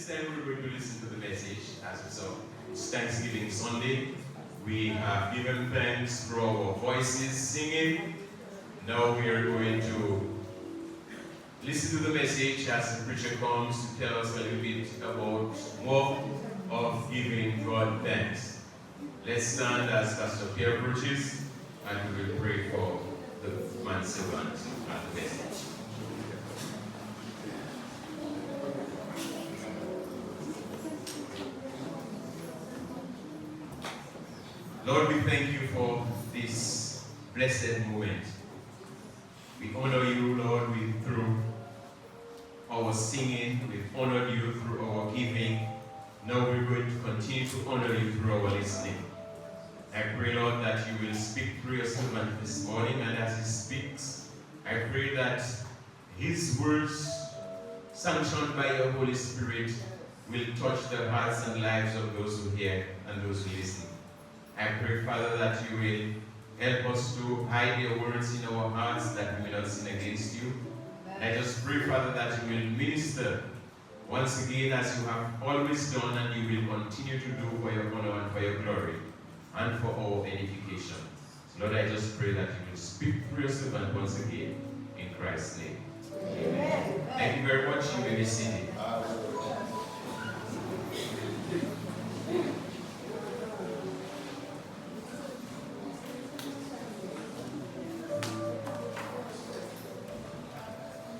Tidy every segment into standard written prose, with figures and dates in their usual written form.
time we're going to listen to the message as we saw. It's Thanksgiving Sunday. We have given thanks for our voices singing. Now we are going to listen to the message as the preacher comes to tell us a little bit about more of giving God thanks. Let's stand as Pastor Pierre preaches, and we will pray for the manservant at the message. Lord, we thank you for this blessed moment. We honor you, Lord, through our singing. We've honored you through our giving. Now we're going to continue to honor you through our listening. I pray, Lord, that you will speak through your servant this morning, and as he speaks, I pray that his words, sanctioned by your Holy Spirit, will touch the hearts and lives of those who hear and those who listen. I pray, Father, that you will help us to hide your words in our hearts, that we will not sin against you. I just pray, Father, that you will minister once again as you have always done, and you will continue to do for your honor and for your glory and for our edification. So, Lord, I just pray that you will speak through your servant once again in Christ's name. Amen. Thank you very much. You may be seated.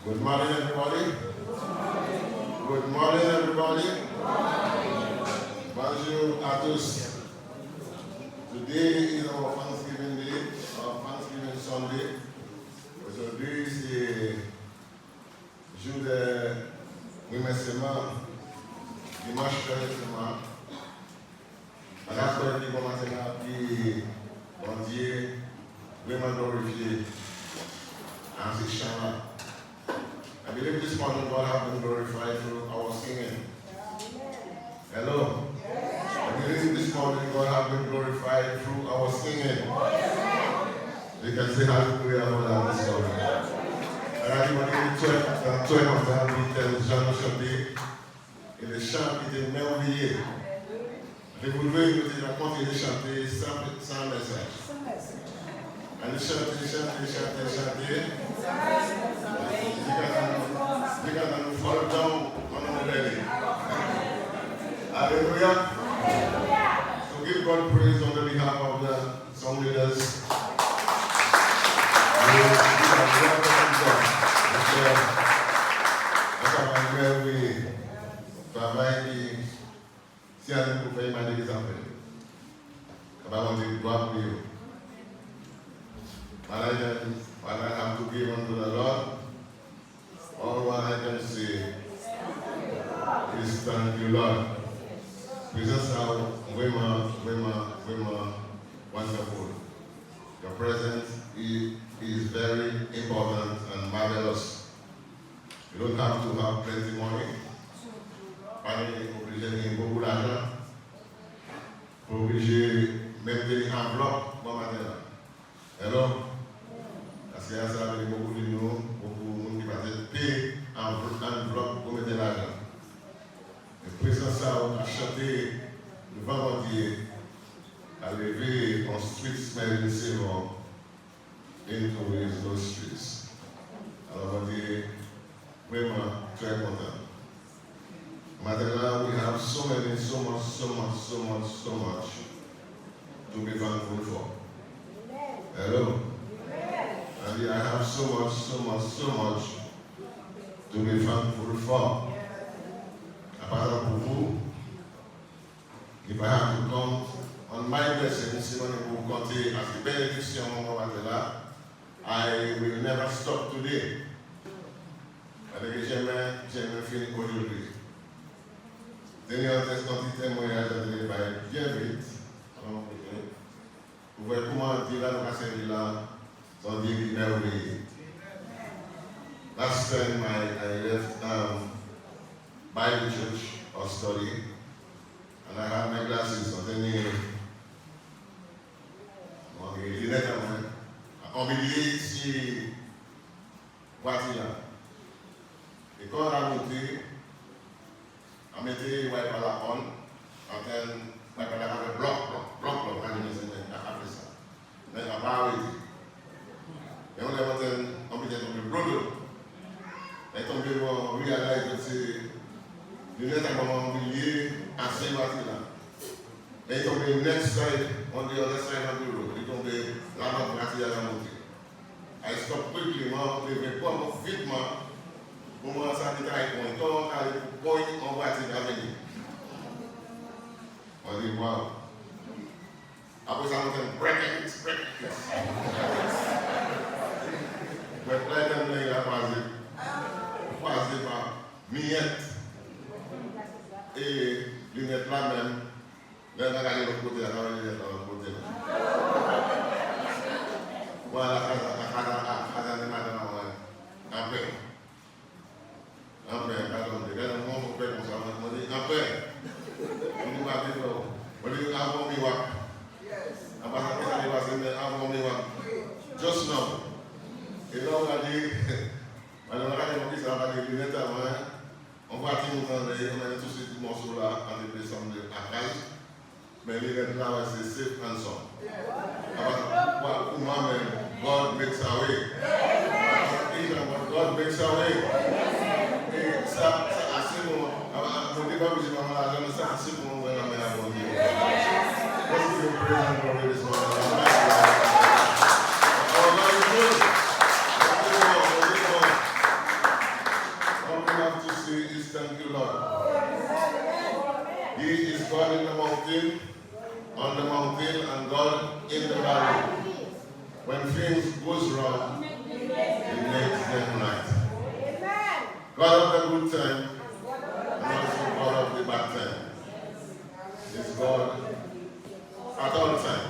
Good morning, everybody. Good morning, everybody. Bonjour à tous. Today is our Thanksgiving Day, our Thanksgiving Sunday. Aujourd'hui, c'est jour de remerciement, dimanche de remerciement. On a fait du bon matin, puis bon Dieu, vraiment glorifié en ces chants-là. I believe this morning God has been glorified through our singing. Hello? I believe this morning God has been glorified through our singing. You can say hallelujah for that this morning. And everybody in the 12 of that weekend, Jean chanté, et le chant était merveilleux. Je voudrais continuer de chanter sans message. And chanter. You can fall down on our belly. Hallelujah. So give God praise on the behalf of the song leaders. What I have to give unto the Lord, all what I can say is thank you, Lord. Presence are wonderful. Your presence is very important and marvelous. You don't have to have plenty money. Pas obligé de beaucoup d'argent. Obligé de mettre des enveloppes dans ma tête. Hello? Parce qu'il y a ça avec beaucoup de nous, beaucoup de monde qui va payer enveloppe pour mettre l'argent. Le président Sao a chanté le vendredi, a levé en streets smelling silver into his those streets. Alors on dit vraiment très content. Maintenant, we have so much to be thankful for. Hello? And I have so much to be thankful for. Apart from vous, if I have to come on my blessing, si on est pour compter à ces bénédictions, I will never stop today. Parce que j'aime finir aujourd'hui. Dernier témoignage de bien vite. Vous voyez comment dire là, nous passons là, sans dire qu'il m'a oublié. Last time I left Bible church or study, and I had my glasses on. Then les lunettes à moi, en milieu ici, voiture là. Et quand on a monté, I mettais wipe à la on, and then wipe à la have a block, and you listen to Africa. Then I bow it. Et on est en peut-être un peu bleu. Et on peut réaliser que c'est le net à un moment lié à ce là. Et on peut next side, on the other side of the road. Et on peut la montée à la montée. I stop quickly, moi, je vais pas vite, pour moi, ça détaille point. Quand on point, on va venir. On dit, wow. Après ça, on dit, break it. Mais plein de gens ont passé par miette. Et lunettes là même, là, on a regardé l'autre côté, on a regardé l'autre côté. Voilà, la casa de madame, après, just now, et là on a dit, alors on a dit ça va des lunettes à main, on va tout on a tous ces morceaux là, en déplaçant de Akal, mais les lunettes là c'est safe and sound. Pour moi-même, God makes a way. God makes a way. Et ça, assez bon. Mon débat, je vais m'en ça assez bon. Let's give him praise and glory this morning. Oh, Lord, is good. All we have to say is thank you, Lord. He is God in the mountain, on the mountain, and God in the valley. When things goes wrong, He makes them right. God of the good time, and also God of the bad time. Is God at all time.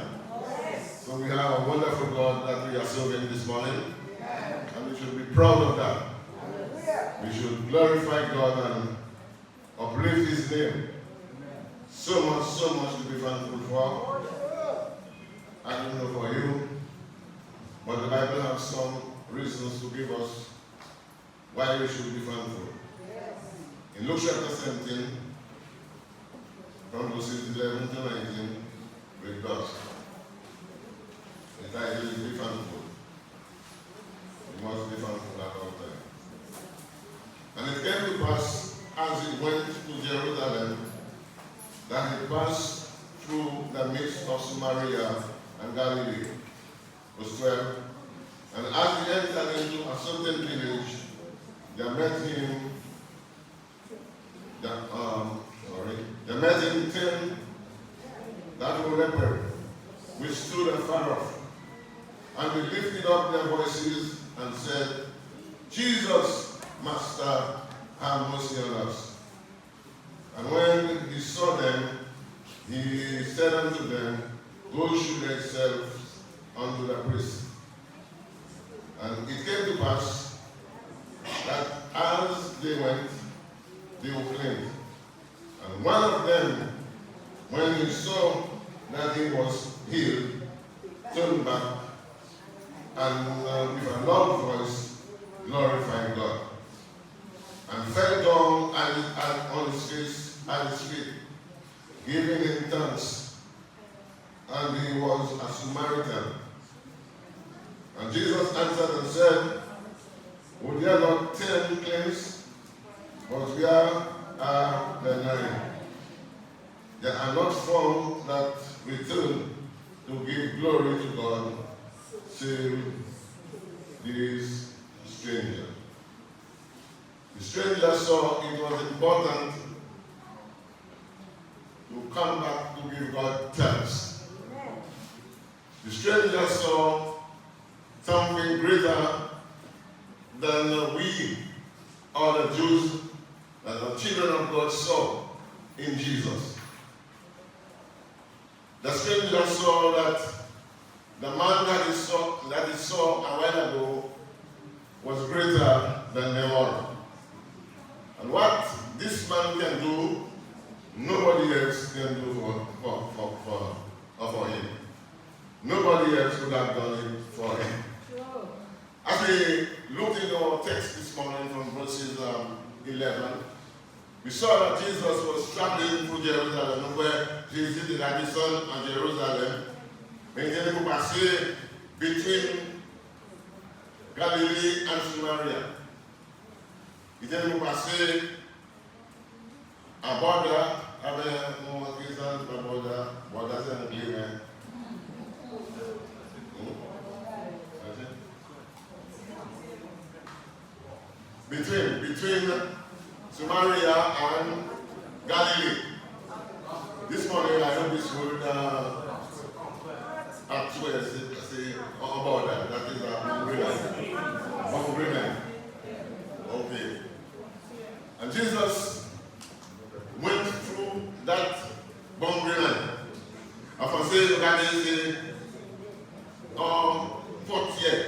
So we have a wonderful God that we are serving this morning, and we should be proud of that. We should glorify God and uplift His name. So much to be thankful for. I don't know for you, but the Bible has some reasons to give us why we should be thankful. In Luke chapter 17, from verses 11 to 19, with God. The title is Be Thankful. We must be thankful at all times. And it came to pass, as he went to Jerusalem, that he passed through the midst of Samaria and Galilee. Verse 12. And as he entered into a certain village, there met him 10 that were leper, which stood afar off. And they lifted up their voices and said, Jesus, Master, have mercy on us. And when he saw them, he said unto them, go shew yourselves unto the priest. And it came to pass that as they went, they were cleansed. And one of them, when he saw that he was healed, turned back and with a loud voice glorified God, and fell down on his face at his feet, giving him thanks. And he was a Samaritan. And Jesus answered and said, would there not 10 cleansed? But where are the 9? There are not found that return to give glory to God, save this stranger. The stranger saw it was important to come back to give God thanks. The stranger saw something greater than we or the Jews and the children of God saw in Jesus. The stranger saw that the man that he saw a while ago was greater than them all. And what this man can do, nobody else can do for him. Nobody else could have done it for him. Sure. As we look in our text this morning from verses 11, we saw that Jesus was traveling through Jerusalem, where Jésus était la descente en Jérusalem. Mais il était pour passer between Galilee and Samaria. Il était pour passer à Borda, avec mon président de Borda. Borda, c'est un anglais, mais. Between Samaria and Galilee. This morning I heard this word actually say about that. That is a agreement. Okay. And Jesus went through that boundary line. En français, regardez, c'est en frontière.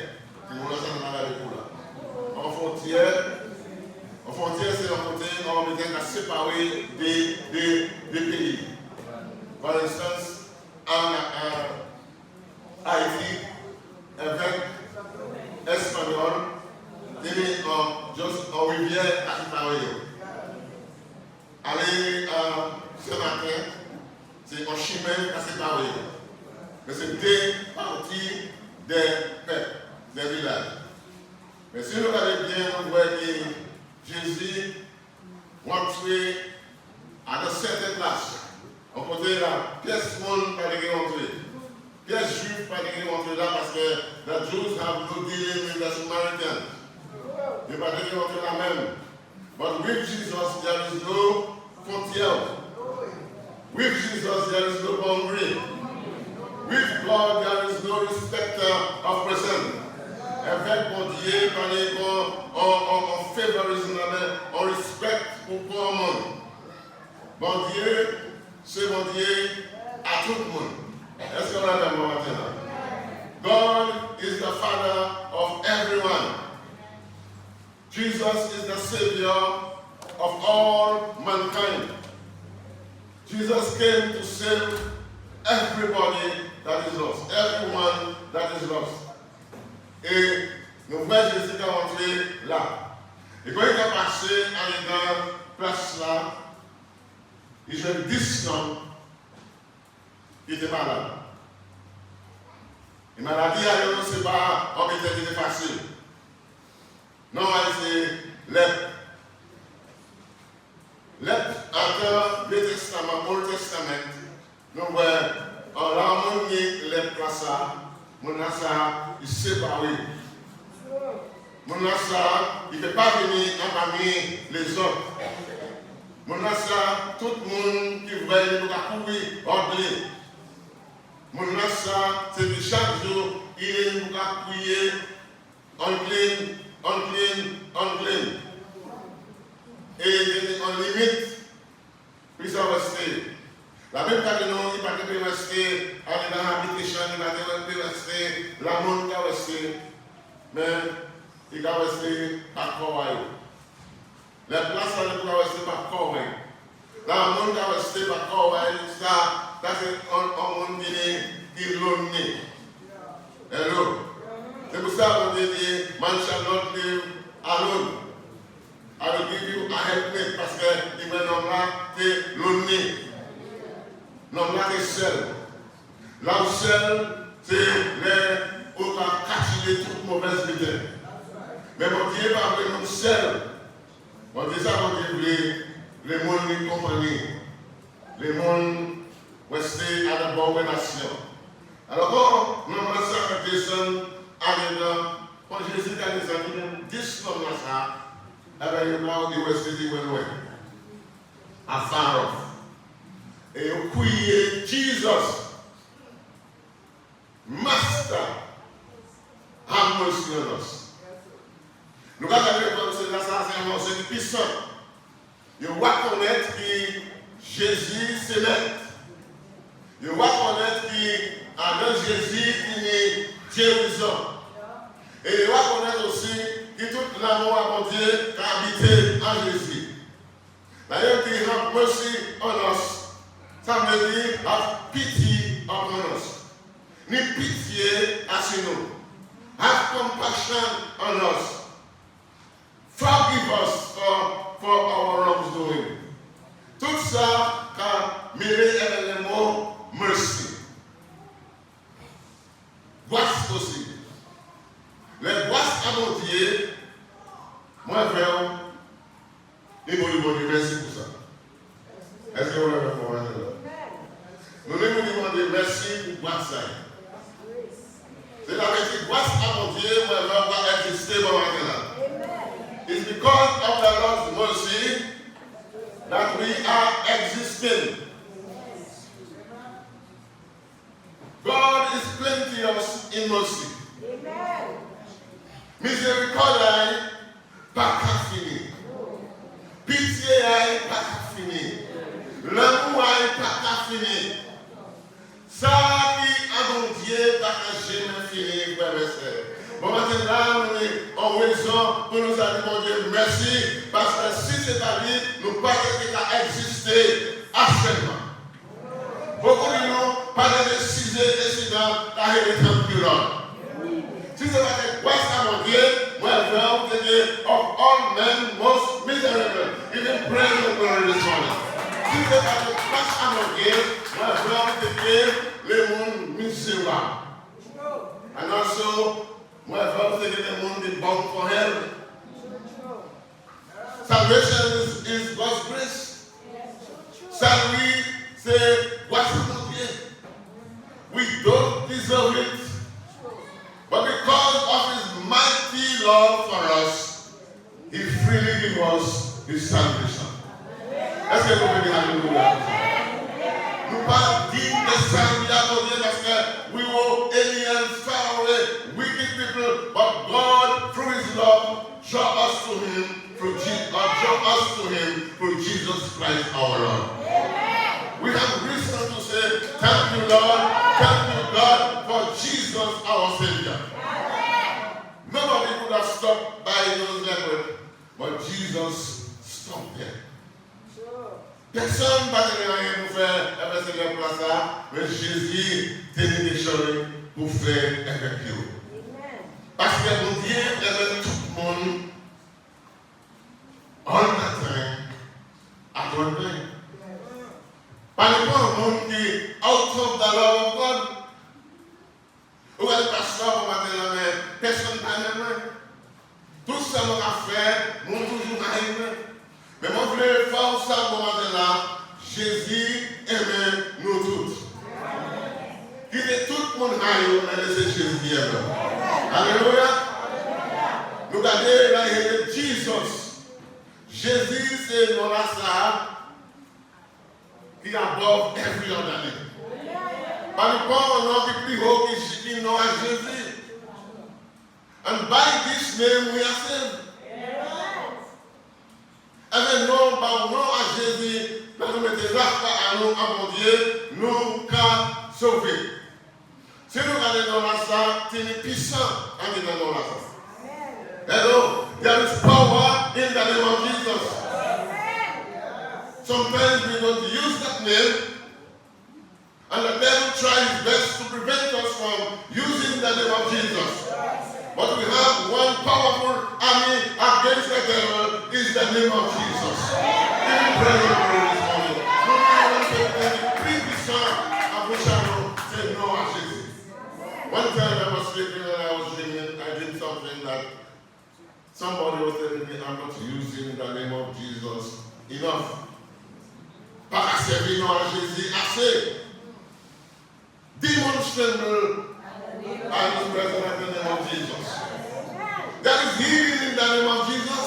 En frontière, c'est un côté on est séparé des pays. Par instance, en Haïti, avec Espagnol, juste en rivière à séparer. Aller ce matin, c'est en chemin à séparer. Mais c'est deux parties des peuples, des villages. Mais si vous regardez bien, vous voyez que Jésus rentrait à une certaine place. On peut dire là, pièce monde pas de rentrer. Pièce juive pas de rentrer là parce que the Jews have no dealing with the Samaritans. Ils pas de rentrer là même. But with Jesus, there is no frontier. With Jesus, there is no boundary. With God, there is no respecter of person. Avec mon Dieu, on favorise, on respecte pour tout le monde. Mon Dieu, c'est mon Dieu à tout le monde. Est-ce qu'on a le mot maintenant? God is the Father of everyone. Jesus is the Savior of all mankind. Jesus came to save everybody that is lost, everyone that is lost. Et nous voyons Jésus qui est rentré là. Et quand il est passé à la place là, il jouait 10 ans, il était malade. Et maladie, alors, ce n'est pas en était facile. Non, c'est lèpre. Lèpre, entre le Testament, Old Testament, nous voyons, en l'harmonie, lèpre ça. Mon asa, il s'est séparé. Mon asa, il ne peut pas venir parmi les autres. Mon asa, tout le monde qui voit, il va courir, order. Mon asa, c'est que chaque jour, il va crier, unclean, unclean, unclean. Et en limite, puis ça va rester. La même cas que nous, il va rester dans l'habitation, il va rester, la monde va rester, mais il va rester par corps. La place va rester par corps. La monde va rester par corps. Ça c'est un monde qui est lonely. Hello. C'est pour ça qu'on dit, man shall not live alone. I will give you a helpmate parce que il va être lonely. L'homme là est seul. L'homme seul, c'est les où on a caché toutes mauvaises idées. Mais mon Dieu va vraiment seul. On dit ça, on dit les mondes de compagnie. Les mondes restés à la bonne nation. Alors, quand nous avons ça, descend à l'endroit, quand Jésus a descendu, 10 hommes là, ça, avec le monde de West City, afar off. Et on criait Jesus, Master, have mercy on us. Nous regardons comme c'est un morceau puissant. Il va connaître que Jésus c'est maître. Il va connaître qu'avec Jésus il est Jérusalem. Et il va connaître aussi que tout l'amour à mon Dieu a habité en Jésus. D'ailleurs, il have mercy on us. Ça veut dire have pity upon us. Ni pitié à nous. Have compassion on us. Forgive us for our wrongdoing. mots du bon Dieu, merci pour ça. Est-ce que vous l'avez compris? Nous nous demandons merci pour grâce. C'est la vérité, grâce à mon Dieu, moi, je vais exister pour maintenant. It's because of the Lord's mercy that we are existing. God is plenteous in mercy. Miséricorde, pas qu'à finir. Pitié, pas qu'à finir. L'amour, pas qu'à finir. Ça qui a mon Dieu, pas qu'à jamais finir, frère et sœur. Bon, maintenant, nous avons raison pour nous dire, mon Dieu, merci, parce que si c'est pas lui, nous ne pouvons pas exister actuellement. Beaucoup de nous parlent de 6 décidents à hériter un pilon. Si c'est pas que grâce à mon Dieu, moi, je vais of all men most miserable, even praise the glory this morning. Si c'est pas que grâce à mon Dieu, moi, je vais le monde misérable. And also, moi, je vais le monde is bound for hell. Salvation is God's grace. Shall we say, what's not here? We don't deserve it. But because of his mighty love for us, he freely gives us his salvation. Est-ce que vous pouvez dire alléluia? Nous pas dire de salut à mon Dieu parce que we were aliens, far away, wicked people, but God, through his love, draw us to him through Jesus Christ our Lord. We have reason to say, thank you, Lord, thank you, God, for Jesus our Savior. Nobody could have stopped by those lepers, but Jesus stopped them. Personne ne va rien pour faire avec ces lepers-là, mais Jésus tenait des choses pour faire avec eux. Parce que mon Dieu aimait tout le monde all the time, at one time. Par rapport au monde qui est out of the love of God. Ou elle pasteur pour matin, mais personne n'a même. Tout ça m'a fait, mon toujours arrivé. Mais mon frère, faire ça pour matin là, Jésus aimait nous tous. Qui est tout le monde arrivé, mais c'est Jésus aimé. Alléluia. Nous regardons là, il y a Jesus. Jésus, c'est mon ça. Qui above every other name. Par rapport au nom qui est plus haut qui nom à Jésus. And by this name we are saved. Avec nom, par nom à Jésus, nous mettons là à nous, à mon Dieu, nous qu'à sauver. Si nous regardons dans ça, c'est puissant en disant dans ça. Hello, there is power in the name of Jesus. Sometimes we don't use that name, and the devil tries his best to prevent us from using the name of Jesus. But we have one powerful army against the devil, is the name of Jesus. Even praise the Lord this morning. No matter what please be sure of which I will say no to Jesus. One time I was sleeping and I was dreaming, I did something that somebody was telling me I'm not using the name of Jesus enough. Pas à servir à Jésus assez. Demonstrable and is present in the name of Jesus. There is healing in the name of Jesus.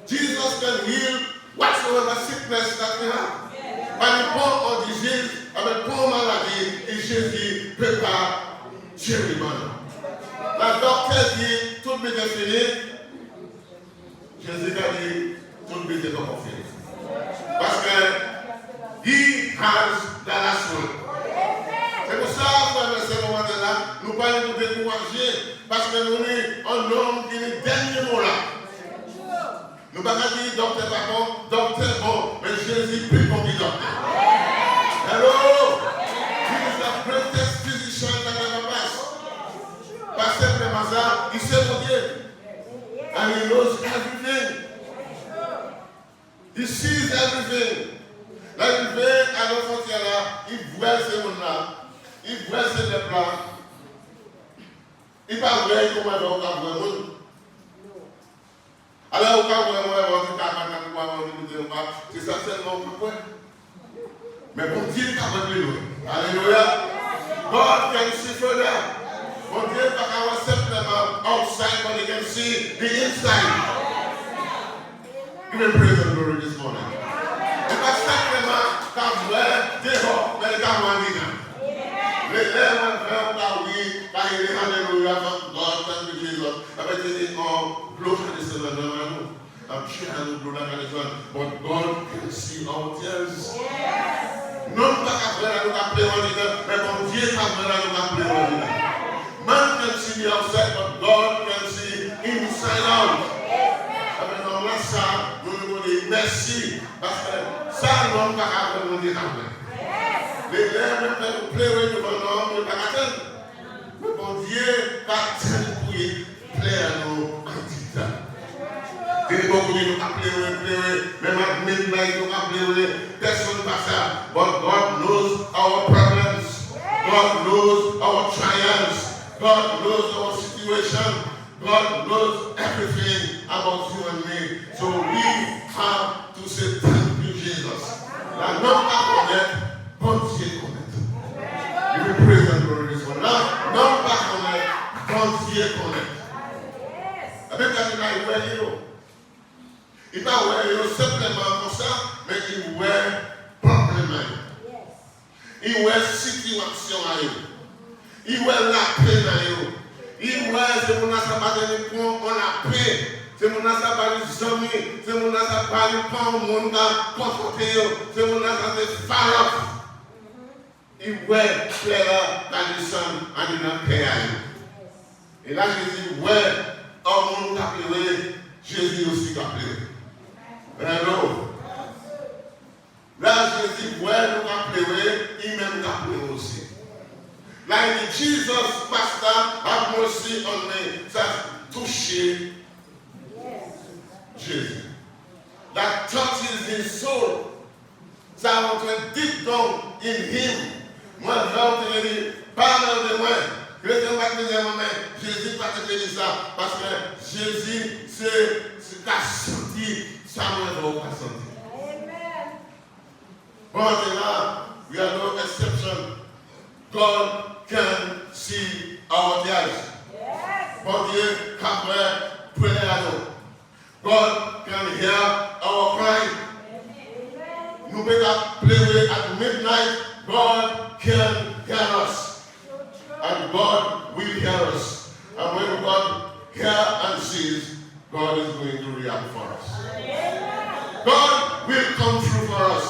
Jesus can heal whatsoever sickness that we have. Par rapport aux diseases, avec pour maladie, et Jésus peut pas guérir. La docteur dit tout le est fini. Jésus a dit tout le est pas fini. Parce que he has the last word. C'est pour ça que dans ce moment-là, nous parlons de décourager, parce que nous sommes un homme qui est le dernier mot là. Nous ne pouvons pas dire docteur pas bon, docteur bon, mais Jésus plus bon que docteur. Hello! He is the greatest physician that ever passed. Pasteur Premaza, il sait mon Dieu. And he knows everything. He sees everything. Là, il vient à nos frontières là, il voit ces mondes-là, il voit ces plans. Il ne parle pas comment il va voir le monde. Alors, au cas où c'est ça seulement pourquoi. Mais bon Dieu est capable de nous. Alléluia. God can see further. Bon Dieu est capable simplement outside, but he can see the inside. Give him praise and glory this morning. Et pas simplement quand vous êtes dehors, mais quand vous êtes dedans. Les lèvres ferment car oui, car il est alléluia, God, thank you Jesus. Avec des noms, gloire de ce nom à nous. I'm sure I will do that on his own, but God can see our tears. Non pas qu'à faire nous appeler en disant, mais bon Dieu qu'à faire nous appeler en disant. Man can see the outside, but God can see inside out. Avec nous là ça, nous nous disons merci parce que ça non pas qu'à faire nous dire après. Les lèvres peuvent pleurer devant nous, mais pas attendre. Mais bon Dieu va attendre pour plaire à nous en disant. Et beaucoup de nous pleurer, même à midnight nous pleurer, personne ne passe ça. But God knows our problems. God knows our trials. God knows our situation. God knows everything about you and me. So we have to say thank you, Jesus. La non pas connaître, bon Dieu connaître. You will praise and glory this one. Non pas connaître, bon Dieu connaître. Avec la vie, where you? Il va voir simplement comme ça, mais il voit problème. Il voit situation à eux. Il voit la paix à eux. Il voit ce qu'on a sabbaté pour on a paix. Ce qu'on a sabbaté les amis. Ce qu'on a sabbaté pas au monde à conforter. Ce qu'on a sabbaté far off. Il voit clair dans le sang et il a paix à eux. Et là, Jésus voit un monde à pleurer. Jésus aussi a pleuré. Hello. Là, Jésus voit nous a pleuré, il même a pleuré aussi. Là, il dit, Jesus, Pastor, have mercy on me. Ça a touché Jésus. That touches his soul. Ça rentre deep down in him. Moi, je vais te dire, parle de moi. Chrétien va te dire, Jésus va te dire ça. Parce que Jésus, c'est ce qu'a senti. Samuel va senti. Amen. But now, we have no exception. God can see our tears. Yes. But Dieu can pray à nous. God can hear our cry. Amen. Nous pouvons pleurer at midnight. God can hear us. And God will hear us. And when God hears and sees, God is going to react for us. God will come through for us.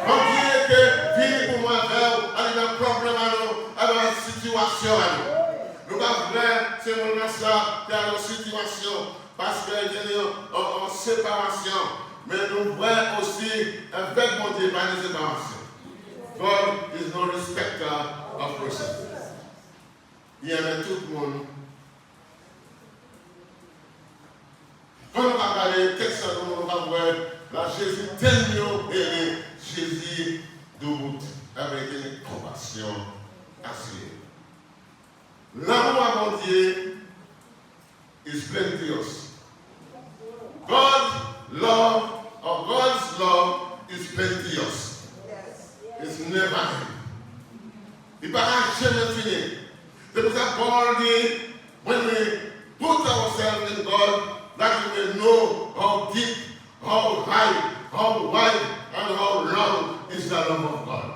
Quand il est que vie pour moi faire, avec un problème à nous, avec une situation à nous. Nous avons vrai, c'est mon ça, dans nos situations, parce qu'il y a une séparation. Mais nous voyons aussi avec mon Dieu par les séparations. God is no respecter of persons. Il aime tout le monde. Quand on va regarder le texte, on va voir là, Jésus tellement aimé, Jésus debout avec une compassion assise. L'amour à mon Dieu is plenteous. God's love is plenteous. It's never ending. Il ne va jamais finir. C'est pour ça que Paul dit, when we put ourselves in God, that we may know how deep, how high, how wide, and how long is the love of God.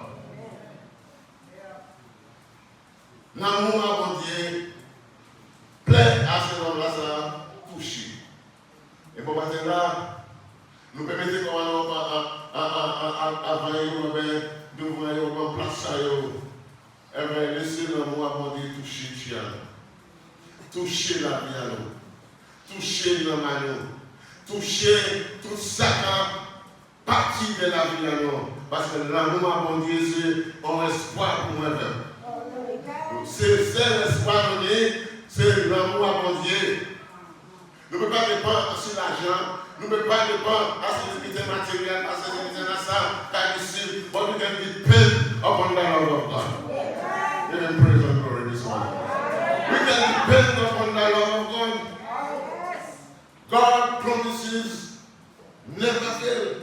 L'amour à mon Dieu plaît à ce nom-là, ça touche. Et pour passer là, nous permettons qu'on avant d'ouvrir en place ça, laisser l'amour à mon Dieu toucher toucher la vie à nous, toucher l'homme à nous, toucher tout ça partie de la vie à nous. Parce que l'amour à mon Dieu, c'est un espoir pour moi-même. C'est l'espoir de Dieu, c'est l'amour à mon Dieu. Nous ne pouvons pas dépendre sur l'argent, nous ne pouvons pas dépendre à ce qui est matériel, à ce qui est ça, car ici, but we can depend upon the love of God. Give him praise and glory this morning. We can depend upon the love of God. God promised Never fail.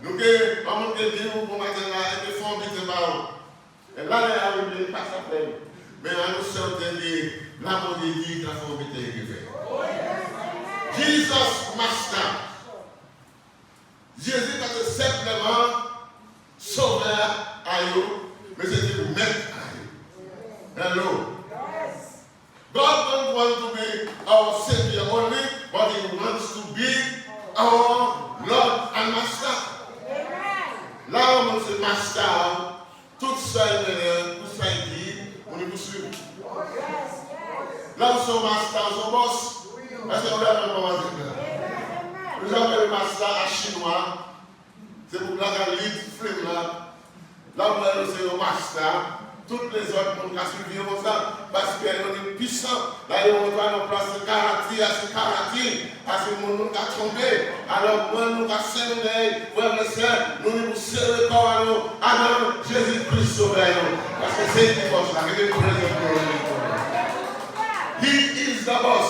Nous avons dit pour matin là, et que font vite par et là, il n'y a pas ça fait. Mais à nous sommes dit, l'amour de Dieu, il faut vite arriver. Jesus Master. Jésus était simplement sauveur à vous, mais c'était maître à vous. Hello. God don't want to be our Savior only, but He wants to be our Lord and Master. Là où c'est Master, tout ça est dit, on est poursuivi. Là où son Master, son boss, est-ce que vous avez un moment de nous appelons le Master à chinois, c'est pour la lead film là. Là où c'est le Master. Toutes les autres qui ont suivi comme ça, parce qu'elles sont puissantes. Là, ils vont voir nos places de caractère, parce que nous avons trompé. Alors, nous avons serré, frères et sœurs, nous avons serré le corps à nous. Alors, Jésus-Christ sauveur nous. Parce que c'est une force là, il est présent pour nous. He is the boss.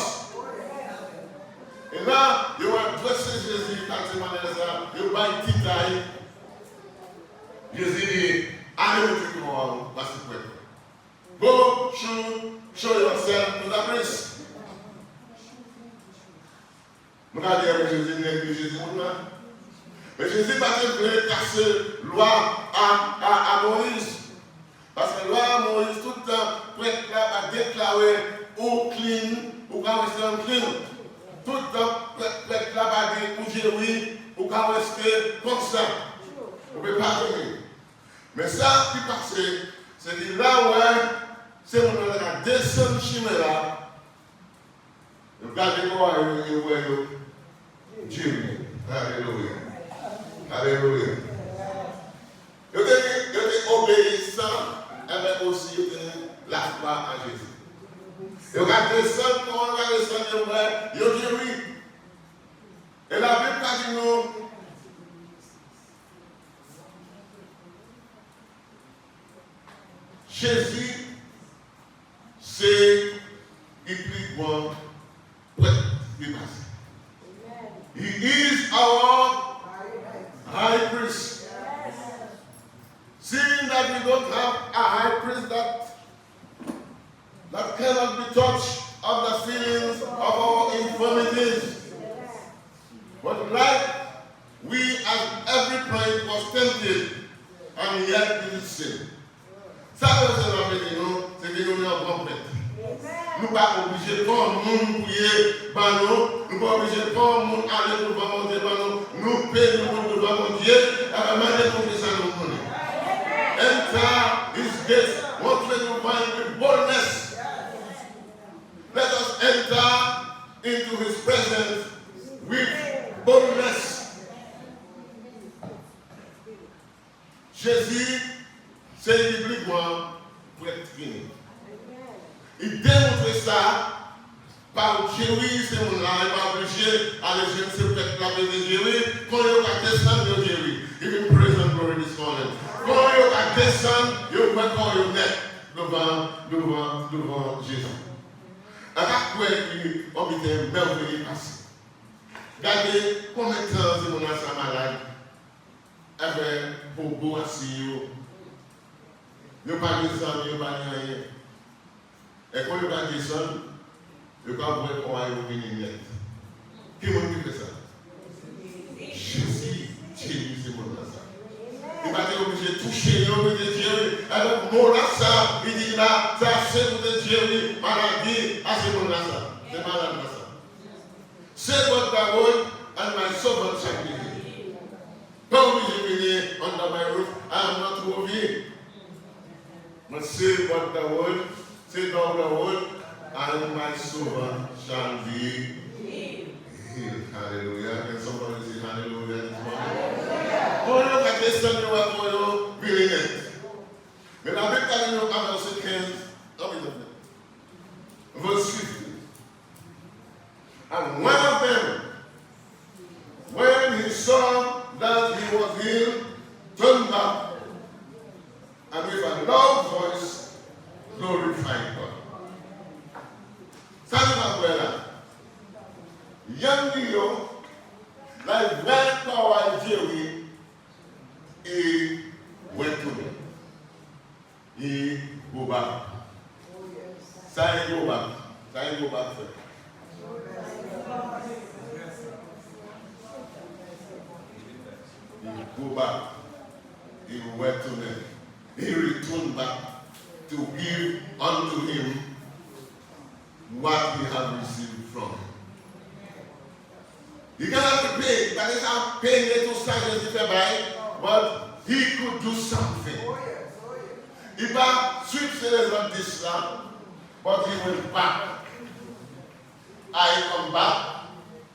Et là, ils vont dresser Jésus quand ils vont dire ça. Ils vont faire une taille. Jésus dit, allez au tribunal, parce que go show yourself to the priest. Nous allons dire que Jésus néglige Jésus. Mais Jésus va te casser loi à Moïse. Parce que loi à Moïse, tout le temps, prêtre là, a déclaré ou clean, ou quand rester clean. Tout le temps, prêtre là, a dit ou Jésus, ou quand rester comme ça. On ne peut pas venir. Mais ça qui passe, c'est que là où c'est on a descendu chez là, regardez quoi il voit Dieu. Alléluia. Alléluia. Il était obéissant, mais aussi la foi à Jésus. Il a descendu, comment on va descendre, il a dit oui. Et la Bible a dit nous. Jésus, c'est uniquement prêtre qui passe. He is our high priest. Seeing that we don't have a high priest that cannot be touched of the feelings of our infirmities. But like we at every point was tempted and yet didn't sin. Ça, c'est que nous sommes en complète. Nous ne sommes pas obligés de prendre le monde prier, nous ne sommes pas obligés de prendre le monde aller pour voir Dieu, nous payons le monde pour voir Dieu, à la manière dont ça nous connaît. Enter his gates, montrez-nous with boldness. Let us enter into his presence with boldness. Jésus, c'est bibliquement pour être fini. Il démontre ça par Jésus, c'est mon là, il va obligé à les jeunes, c'est peut-être la paix de Jésus, quand il va descendre de Jésus, il est présent glory this morning. Quand il va descendre, il va quand il net devant Jésus. Avec quoi on était merveilleux passé. Regardez combien de temps c'est mon ancien malade, avec Bobo assis. Nous ne pas descendre, nous ne pas rien. Et quand nous ne descendre, nous ne pas voir comment il va venir net. Qui m'a dit ça? Jésus, c'est mon ça. Il va être obligé de toucher l'homme de Dieu. Alors, mon ça, il dit là, ça c'est de Dieu, maladie, c'est mon ça. C'est malade ça. C'est what the word and my servant shall be. Pas obligé de venir under my roof, I am not worthy. But say what the word, say down the word, and my servant shall be healed. Hallelujah. Can somebody say hallelujah this morning? Pour nous, la question de pour nous, bien net. Mais la Bible dit nous à verset 15, verse 50. And one of them, when he saw that he was healed, turned back and with a loud voice glorified God. Ça nous va là. Yann Lyon, La vraie parole de Dieu, et retourner. Et go back. Ça y go back. Ça y go back. Il go back. He retourne. He returned back to give unto him what he had received from him. He cannot pay. That is how paying it to Saint but he could do something. Il va suivre ses raisons d'islam, but he went back. I come back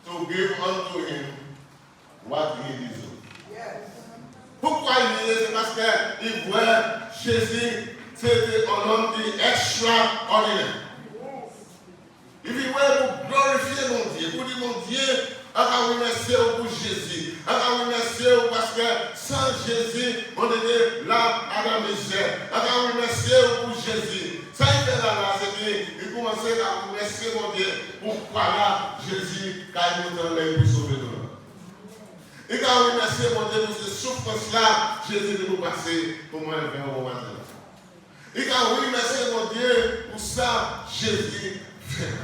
to give unto him what he deserved. Pourquoi il disait? C'est parce qu'il voit Jésus, c'était un homme extraordinaire. Il dit, ouais, pour glorifier mon Dieu, pour dire mon Dieu, on remercie pour Jésus. On remercie parce que sans Jésus, on était là à la misère. On remercie pour Jésus. Ça il fait là, c'est qu'il commençait à remercier mon Dieu. Pourquoi là, Jésus, quand il nous donne l'aide pour sauver nous. Et quand on remercie mon Dieu pour ces souffrances-là, Jésus de nous passer pour moi vers au matin. Et quand on remercie mon Dieu pour ça, Jésus fait.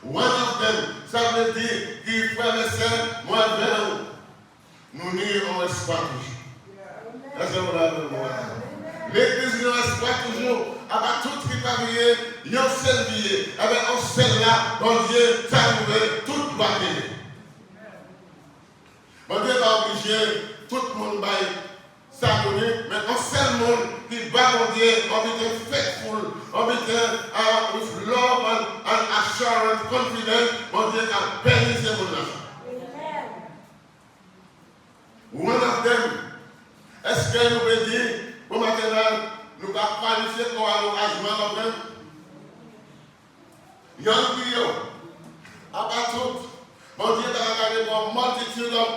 One of them, ça veut dire qu'il faut laisser moi vers nous n'y en reste pas toujours. Est-ce que vous l'avez moi? L'église ne reste pas toujours. Avec tout qui va venir, il y a un seul billet. Avec un seul là, mon Dieu, ça nous tout va venir. Mon Dieu va obliger tout le monde à s'abonner, mais un seul monde qui va, mon Dieu, on be faithful, on be with love and assurance, confidence, mon Dieu, à bénir ces mondes-là. One of them, est-ce que nous pouvons dire, pour maintenant, nous allons qualifier pour l'engagement of them? Young people, about tout. Mon Dieu, there are a multitude of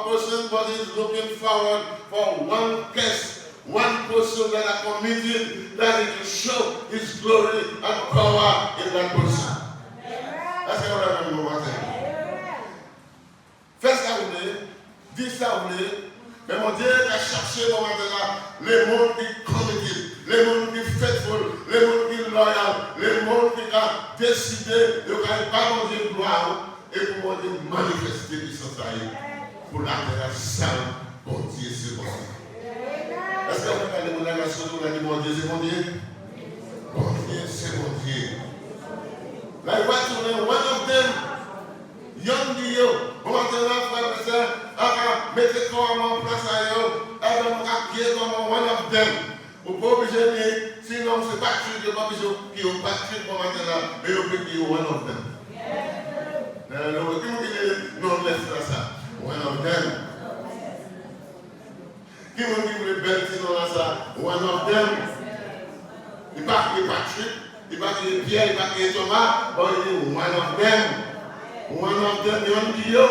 persons, but is looking forward for one case, one person that are committed, that he can show his glory and power in that person. Est-ce que vous avez un matin? Faites ça vous voulez, dites ça vous voulez, mais mon Dieu a cherché mon matin les mondes qui committed, les mondes qui faithful, les mondes qui loyal, les mondes qui ont décidé de ne pas mon Dieu gloire. Et pour moi, manifester puissance pour la terre sainte, bon Dieu, c'est bon Dieu. Est-ce que vous avez mon relation pour la bon Dieu, c'est bon Dieu? Bon Dieu, c'est bon Dieu. Like what you know, one of them, young Dio, on va te faire ça, mettez comme en place à eux, avec comme one of them. Vous pouvez obligé, sinon c'est pas sûr que vous pas obligé qui ont battu pour maintenant, mais vous pouvez dire one of them. Non, laisse ça. One of them. Qui m'a dit le bel sinon ça? One of them. Il ne parle pas Patrick, il ne parle pas Pierre, il ne parle pas Thomas, but il dit one of them. One of them, young Dio,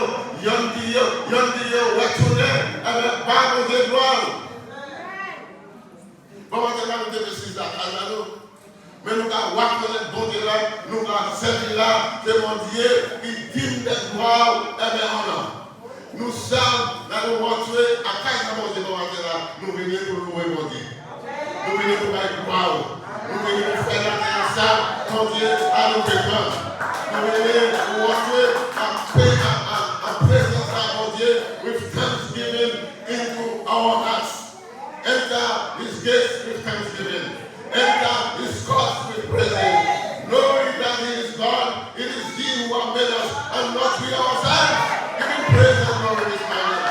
retournez avec Bible de gloire. Bon, maintenant, nous devons se dire à nous. Mais nous avons reconnaître bon Dieu là, nous avons servi là, c'est mon Dieu qui digne de gloire et d'honneur. Nous sommes dans le monde à casa mon Dieu, nous venons pour louer mon Dieu. Nous venons pour faire gloire. Nous venons pour faire la terre ça, mon Dieu, à nos besoins. Nous venons pour montrer en présence à mon Dieu, with thanksgiving into our hearts. Enter his gates with thanksgiving. Enter his courts with praise. Knowing that he is God, it is he who has made us and not we ourselves. Give him praise and glory this morning.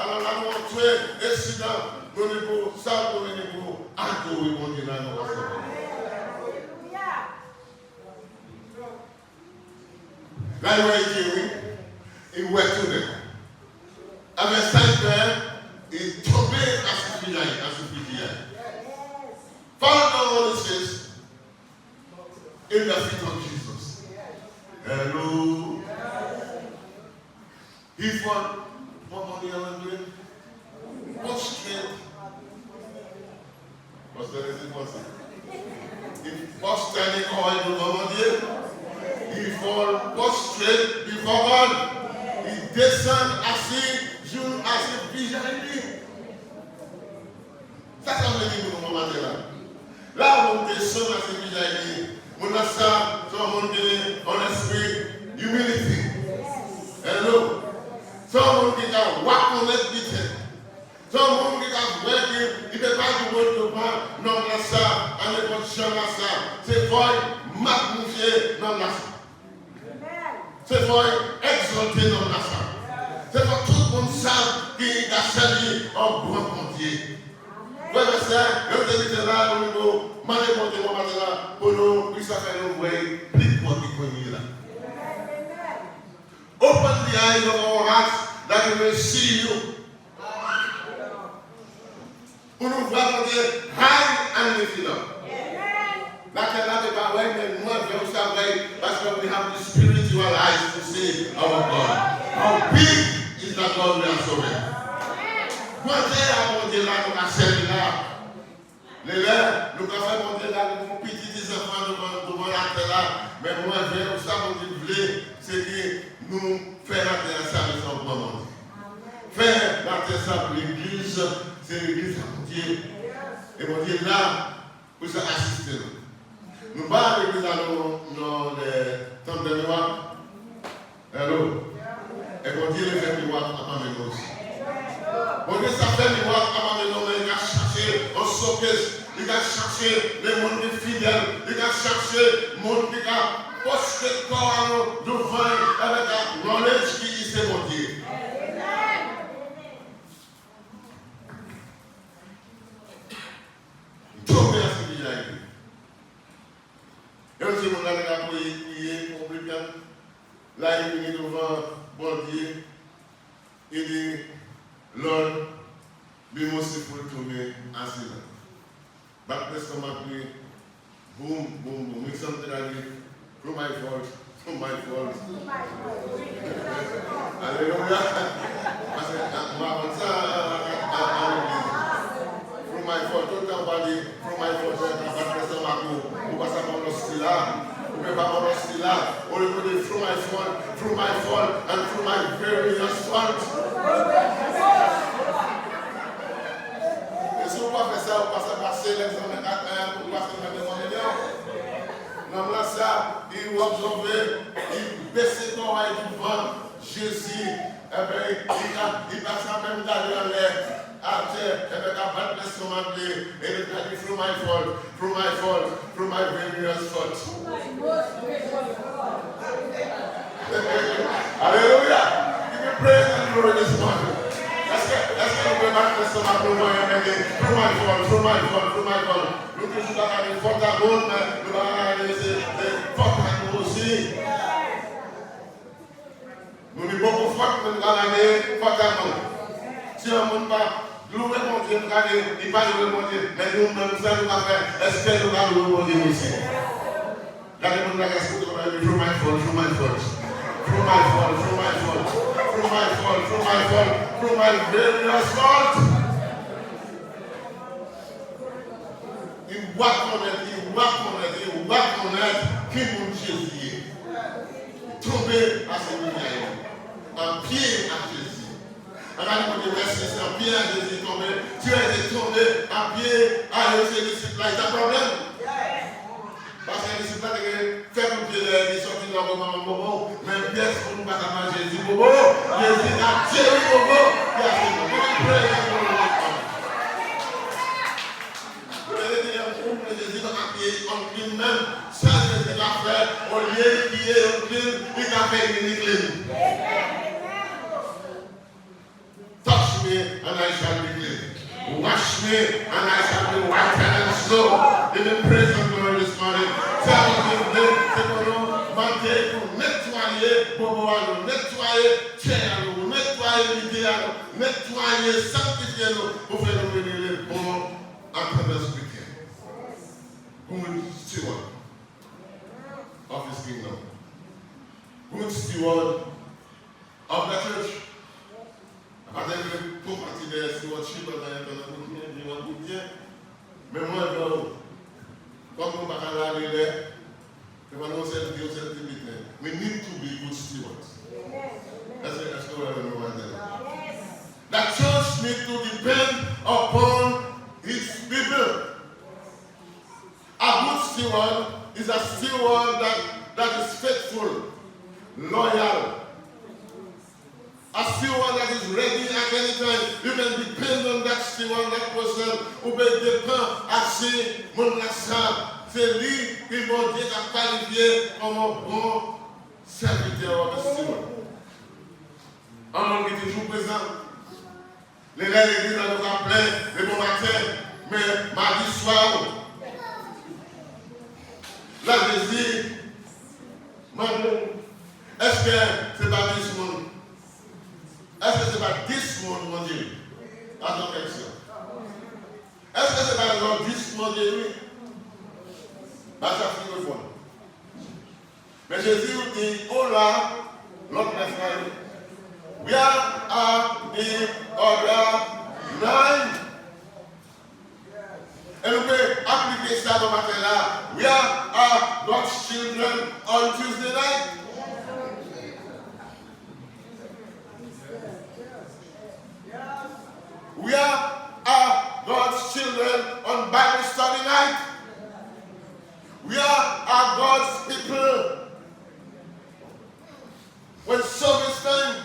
Alors là, nous avons tué incident, nous avons ça, nous avons adoré mon Dieu dans nos restaurants. Là, il va écrire, il va tourner. Avec 5 heures, il tombait à ce qu'il y a. Fall down on his face in the feet of Jesus. Hello. He fought what money I'm doing? Prostrate. What's the reason for it? He was standing on the Dieu. il fall prostrate before God. Il descend assis, joue assis, pigeonné. Ça veut dire pour nous matin là. Là où on descend assis, pigeonné, on a ça, tout le monde dit, en esprit, humility. Hello. Tout le monde qui a walk on it vite. Tout le monde qui a working, il ne peut pas jouer devant, non, là ça, à l'époque, champ là ça. C'est fort, magnifier, non, là ça. C'est pour exalter dans la salle. C'est pour tout le monde salle qui a servi en grand pontier. Frère et sœur, je vous là au niveau, pour nous, puis ça fait nous voir plus de monde qui connaît là. Open the eyes of our hearts that we may see you. Pour nous voir high and lifted up. Parce que we have the spiritual eyes to see our God. How big is the God we are serving? Quand on dit là, nous avons servi là. Les là, nous avons fait monter là, nous avons petit enfants devant la terre là. Mais moi, je veux ça, mon Dieu, c'est que nous faisons la terre ça, nous sommes vraiment. Faire la terre ça pour l'église, c'est l'église à mon Dieu. Et mon Dieu là, pour ça assister nous. Nous parlons de l'église dans les temps de mémoire. Hello. Et qu'on dit le fait mémoire avant de nous aussi. On dit ça fait mémoire avant de nous, mais il a cherché un socket, il a cherché les mondes fidèles, il a cherché les mondes qui a posté corps à nous devant avec la knowledge qui s'est monté. Tout bien ce qu'il a dit. Et aussi, on a prié pour le bien. Là, il est devant bon Dieu. Il dit, Lord, be merciful to me as sinner. But let's come up with boom, boom, boom. Make something like it. Through my fault. Through my fault. Hallelujah. Through my fault. Tout le temps, through my fault. Ou pas ça mon hostie là, ou pas mon hostie là, on le dit through my fault, and through my various faults. Et si on va faire ça, on va passer l'examen 4-1, on va passer l'examen 1 million. Non, là, ça, il va observer, il baisse ton oreille devant Jésus, et bien, il passe à même d'aller en l'air. After every bad bless commandly, and it can be through my fault, through my various faults. Hallelujah! Give me praise and glory this morning. Let's go back to some of through my fault. Look at you that I fought that road, man. Look at the fuck I will see. Nous ne pouvons pas faire que nous allons faire that road. Si on ne peut pas louer mon Dieu, il ne va pas louer mon Dieu, mais nous, nous allons faire, est-ce que nous allons louer mon Dieu aussi? Regardez mon gars, est-ce que nous allons through my fault, through my various fault. Il voit connaître qui mon Jésus est. Tomber à ce niveau, un pied à Jésus. Regardez mon Dieu, merci, c'est un pied à Jésus tombé. Tu es tombé à pied à ses disciples. Il y a un problème. Parce que les disciples fait un pied de sortir dans le moment, mais pièce pour nous battre à Jésus. Bobo, Jésus a tiré Bobo. Il a fait Jésus a pied en lui-même. Ça, Jésus a fait. Au lieu qui est en clean, il a fait une clean. Touch me and I shall be clean. Wash me and I shall be whiter than snow. Give me praise and glory this morning. Tell me, c'est pour nous manquer, pour nettoyer, pour nous nettoyer, nous nettoyer l'idée, nettoyer, sanctifier nous, pour faire nous venir les bons en train d'expliquer. Good steward of his kingdom. Good steward of the church. Après, pour partie de stewardship, mais moi, comme nous ne pouvons pas aller là, nous allons servir au service. we need to be good stewards. That's what I want to say. The church needs to depend upon its people. A good steward is a steward that is faithful, loyal. A steward that is ready at any time. You can depend on that steward, that person who peut dépendre assez mon lassant. C'est lui qui va Dieu a qualifié comme un bon serviteur de steward. Un monde qui est toujours présent. Les gens de l'église nous rappellent le bon matin, mais mardi soir, là je dis, est-ce que c'est pas 10 monde? Est-ce que c'est pas 10 monde, mon Dieu? Attends, question. Est-ce que c'est pas genre 10 mon Dieu, oui? Bah, ça finit le fond. Mais Jésus dit, oh là, l'autre frère, we are in order 9. Et nous pouvons appliquer ça dans matin là. We are God's children on Tuesday night. We are God's children on Bible study night. We are God's people. When service time,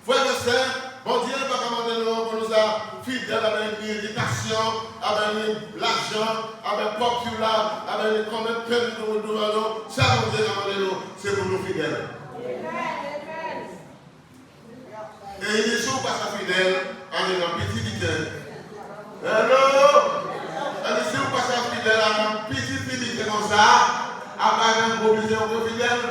frère et sœur, bon Dieu va commander nous pour nous fidèles avec une éducation, avec l'argent, avec populaire, avec combien de peine nous devons. Ça, bon Dieu commander nous, c'est pour nous fidèles. Et il dit, si vous passez fidèle, on est dans petit fidèle. Hello! Il dit, si vous passez fidèle, on est dans petit fidèle comme ça, après un gros besoin de fidèle.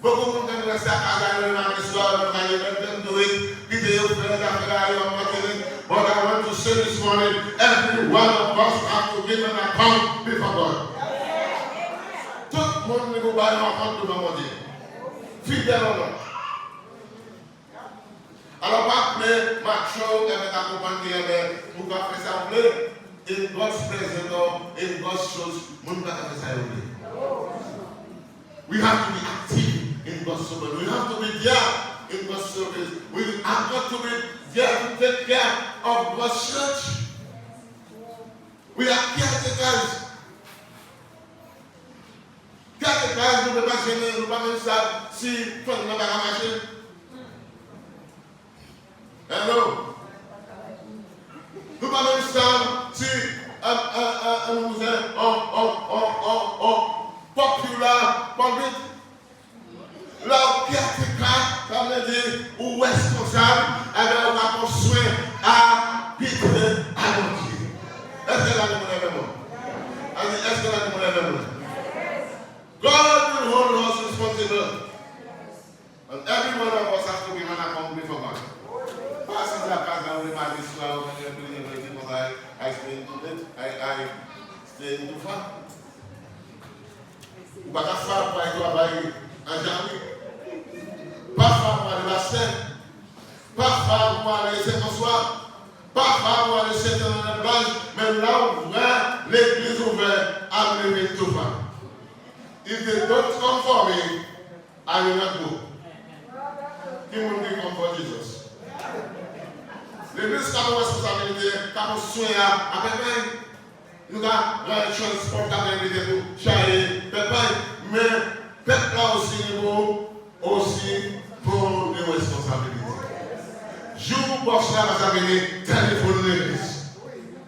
Beaucoup de gens qui restent à casa, ils ont l'histoire, ils ont do it, vidéo, frères, affaires, ils ont marketing. But I want to say this morning, every one of us have to give an account before God. Tout le monde ne peut pas avoir un compte devant Dieu. Fidèle ou non. Alors, après, Macho, avec la compagnie, pour faire ça, in God's presence, in God's shows, nous ne pouvons pas faire ça. We have to be active in God's service. We have to be there in God's service. We have got to be there to take care of God's church. We are caretakers. Caretakers, nous ne pouvons pas gêner, nous ne pouvons pas même ça si tout le monde n'a pas marché. Hello? Nous ne pouvons pas même ça si nous popular public. Là, caretaker, ça veut dire, ou responsable, on va construire à Peter à mon Dieu. Est-ce que là, nous lève moi? Est-ce que là, nous lève moi? God will hold us responsible. And every one of us has to be an account before God. Passing la case dans le mardi soir, I stay into it. I stay into fun. Ou pas faire pour aller travailler en janvier. Pas faire pour aller à la scène. Pas faire pour aller ce soir. Pas faire pour aller se dans la plage. Mais là où l'église ouverte, I'm living too far. If they don't come for me, I will not go. Qui will be come for Jesus? L'église a une responsabilité, a un soin à faire. Nous avons la transportabilité pour charger peuple, mais peuple là aussi pour les responsabilités. Jour boss là va venir téléphone l'église.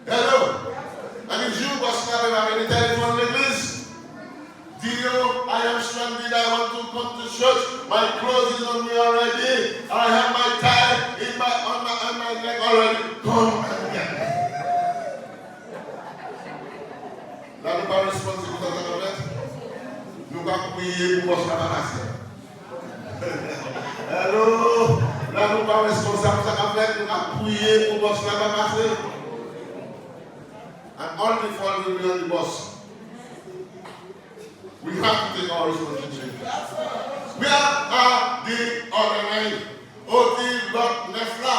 Hello. And jour boss là va venir téléphone l'église. Dio, I am stranded. I want to come to church. My clothes is on me already. I have my tie on my neck already. Come and get me. Là, nous pas responsables pour ça, nous pas prier pour ça passer. Allô? Là, nous pas responsables pour ça, nous pas prier pour ça passer. And all the fall will be on the boss. We have to take our responsibility. Where are the other 9? Oti, Lot, Nefla.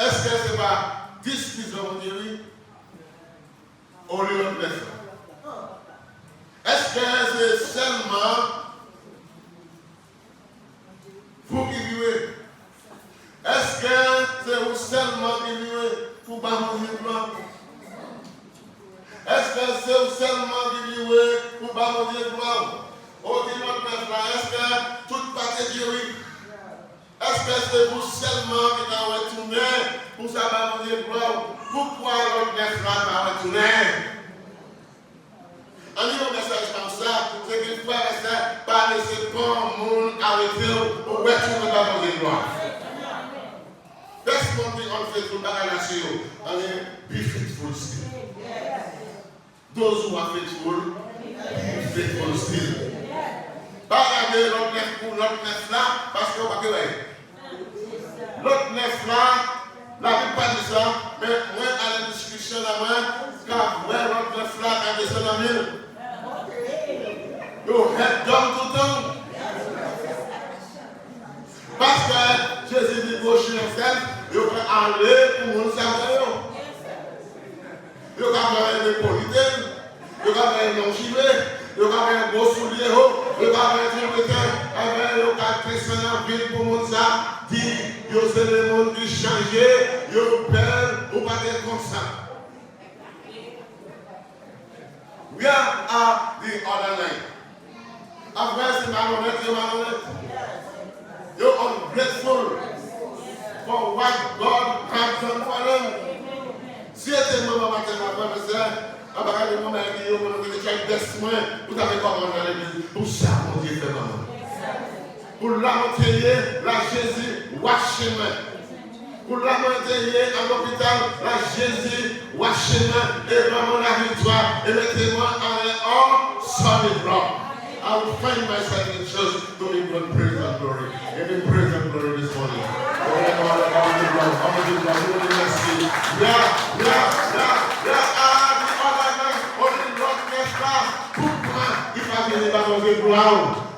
Est-ce que c'est pas 10 qui sont venus? Est-ce que c'est seulement Parce que c'est vous seulement qui va retourner. Pour ça, mon Dieu, pourquoi l'autre neuf là va retourner? En disant un message comme ça, c'est qu'il faut pas laisser pas le monde arrêter ou retourner dans mon gloire. That's one thing unfaithful back and I say you. I mean, be faithful still. Those who are faithful, be faithful still. Pas regarder l'autre neuf là, parce qu'on va que l'autre neuf là, la Bible pas dit ça, mais moi à la discussion là-bas, car ouais, l'autre neuf là, quand descend dans l'île, yo, head down tout le temps. Parce que Jésus dit, vos chiens, ils vont aller pour nous servir. Ils vont avoir des politiques, ils vont avoir un non-gilet, ils vont avoir un gros soulier, ils vont avoir un truc de terre, ils vont avoir un ville pour nous dire, c'est le monde qui change, ils perdent, ou pas d'être comme ça. We are the other line. Après, c'est malhonnête. You're ungrateful for what God has done for them. Si c'était maman matin, ma frère, à part le moment où vous avez des soins, vous avez commandé à l'église. Pour ça, mon Dieu fait maman. Pour l'amener, la Jésus, wash-main. Pour l'amener à l'hôpital, la Jésus, wash-main. Et maman la victoire. Et mettez-moi en un solid rock. I will find myself in church to give God praise and glory. Give praise and glory this morning.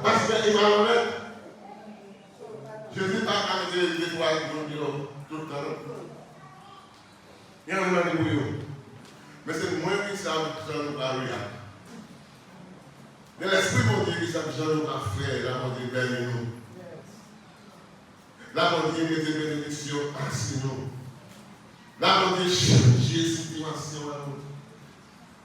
Parce qu'il m'a honnête. Jésus n'a pas mis les étoiles tout le temps. Il y a un moment de mais c'est moins qui savent que nous parlons. Mais l'Esprit mon Dieu qui savent que nous avons fait, là mon Dieu bénis nous. Là mon Dieu mettez bénédiction à nous. Là mon Dieu changer situation à nous.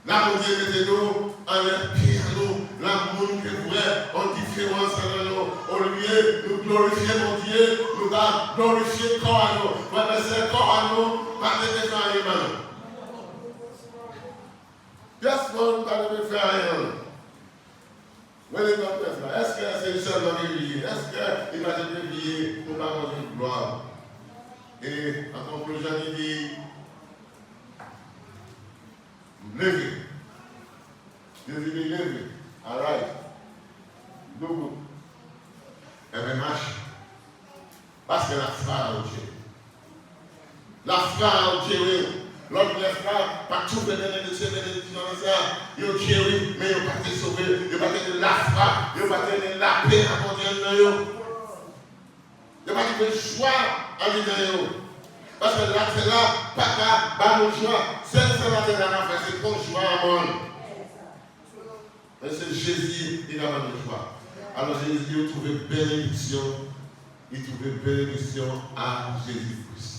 Là mon Dieu mettez-nous en pied à nous. Là mon Dieu vrai en différence à nous. Au lieu de glorifier mon Dieu, nous allons glorifier le corps à nous. Parce que c'est le corps à nous, pas de faire rien. Qu'est-ce qu'on va faire rien? Est-ce que c'est le seul dans les liés? Est-ce qu'il va être lié pour pas manger de gloire? Et en conclusion, il dit levez. Jésus dit levez. Alright. Look. Et bien marche. Parce que la foi au Dieu. La foi au Dieu. L'autre frère, pas tout bénédiction dans ça. Ils ont tué, mais ils n'ont pas été sauvés. Ils n'ont pas été la foi, ils n'ont pas été la paix à continuer. Ils n'ont pas été le choix à l'idée. Parce que là, c'est là, pas mon choix. Seul la terre à faire, c'est ton choix à mon. Mais c'est Jésus, il n'a pas de choix. Alors Jésus, il trouvait bénédiction. Il trouvait bénédiction à Jésus-Christ.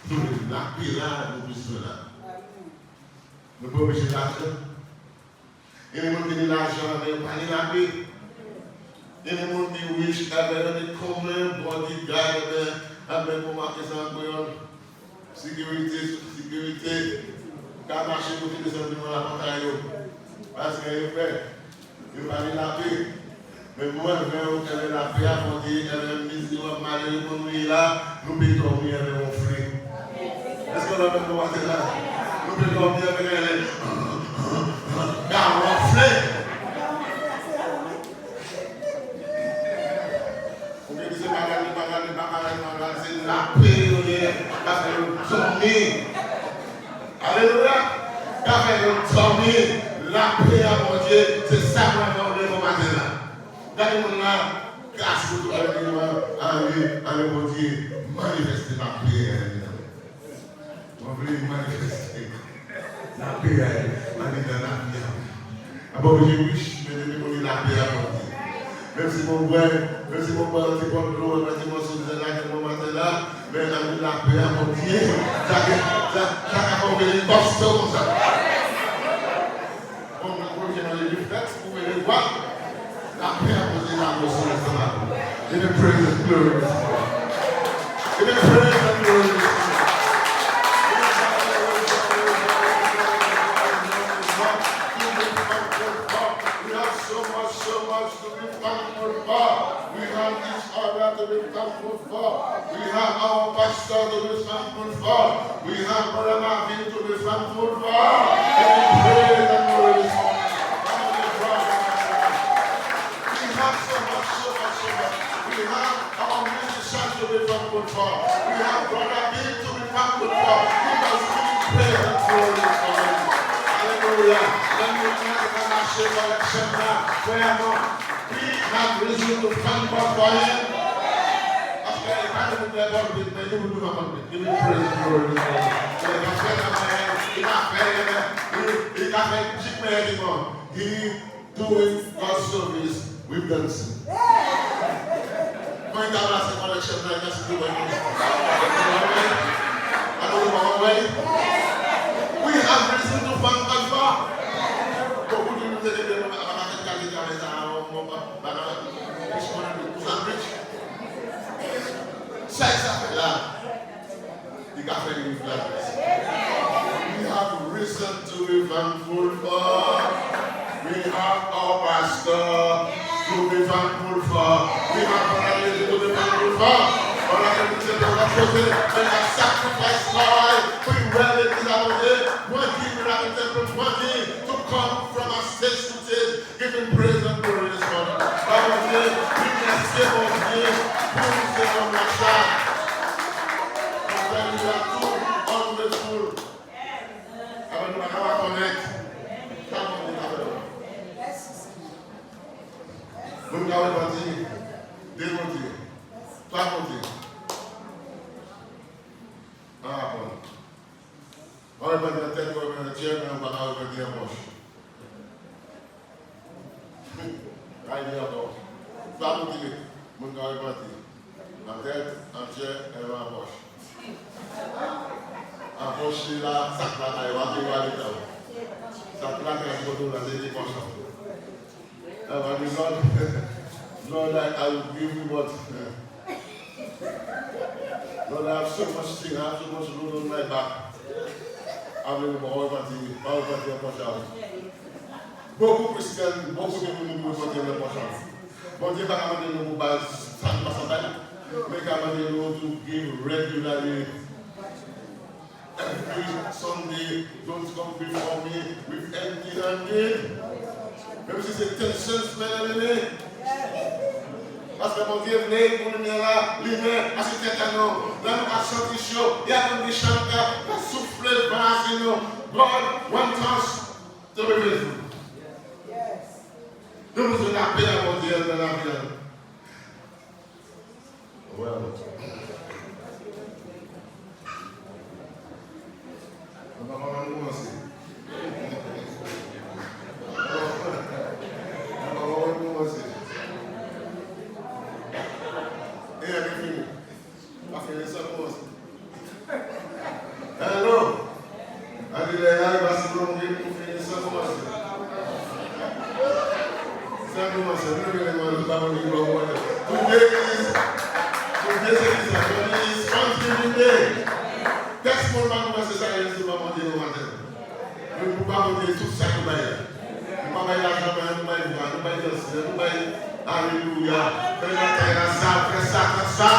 Nous la paix là, nous besoin là. Nous pouvons empêcher l'argent. Il y a des gens qui ont l'argent, mais pas la paix. Il y a des gens qui ont riches, avec combien de bodyguards, avec pour marquer ça en créole. Sécurité, car marcher pour tous les gens qui ont la montagne. Parce qu'il fait, il va la paix. Mais moi, je vais la paix à mon Dieu, elle est mise sur ma main, pour nous là, nous pouvons dormir avec mon frère. Est-ce qu'on a fait le matin là? Nous pouvons dormir avec elle. Car on flèche. Vous pouvez dire, c'est la paix, parce que nous dormons. Alléluia. Car nous dormons. La paix à mon Dieu, c'est ça qu'on va faire au matin là. Regardez-moi là, grâce pour tout à mon Dieu, manifester la paix. On veut manifester la paix à la vie. Avant que je wish, mais je vais la paix à mon Dieu. Même si mon frère, un petit peu de l'eau, un petit peu de là, un moment là, mais la paix à mon Dieu, ça a fait une bosse comme ça. Vous pouvez voir la paix à mon Dieu, la bosse comme ça. Et le praise and glory. can praise and glorify. We have so much to be thankful for. We have each other to be thankful for. We have our pastor to be thankful for. We have Brother Martin to be thankful for. And we praise and glorify. We have so much. We have our musicians to be thankful for. We have Brother Bill to be thankful for. Because we praise and glorify. Hallelujah. When we have a collection now, we have reason to thank God for him. After I had to do that, give me praise and glory. He doing God's service with dancing. Going down as a collection, I just do it. I don't know my way. We have reason to thank God for. We have reason to be thankful for. We have our pastor to be thankful for. We have our lady to be thankful for. But I can tell you what they have sacrificed life. We read it in our day. One thing we have to come from our stage to stage, giving praise and glory this morning. Our day, we can save our day, who is on my side. And we are too ungrateful. I don't know how I connect. Come on, look how everybody, devotee, faculty. Everybody attend to the chairman, but now everybody is wash. Right here, though. Faculty, look how everybody. I'm dead, I'm chair, and I'm wash. I'm washing la, saklata, I want to go out of Saklata, I go to the lady wash. Lord, I will give you what. Lord, I have so much thing, I have so much load on my back. I'm going to go over to you. Beaucoup Christians, beaucoup de nous nous voter le prochain. Bon Dieu va demander nous bas 100%, mais va demander nous to give regularly. Every Sunday, don't come before me with empty-handed. Même si c'est 10 cents, mais parce que mon Dieu venait pour nous là, lui-même, à ce temps-là, nous avons chanté chaud, il y a des chanteurs, il a soufflé le bras, God wants us to be faithful. Nous nous avons appelé à mon Dieu dans la vie. Well. On va commencer. Hello. Adileia vai se prolongar com finição como assim. Sabe como assim? Não me lembro do tamanho do globo. Today is Thanksgiving Day. Qu'est-ce qu'on va commencer ça ici pour manger au matin? Nous ne pouvons pas manger tout ça que nous avons. Nous ne pouvons pas y aller, nous ne pouvons pas y danser, nous ne pouvons pas y alléluia. Fais ça.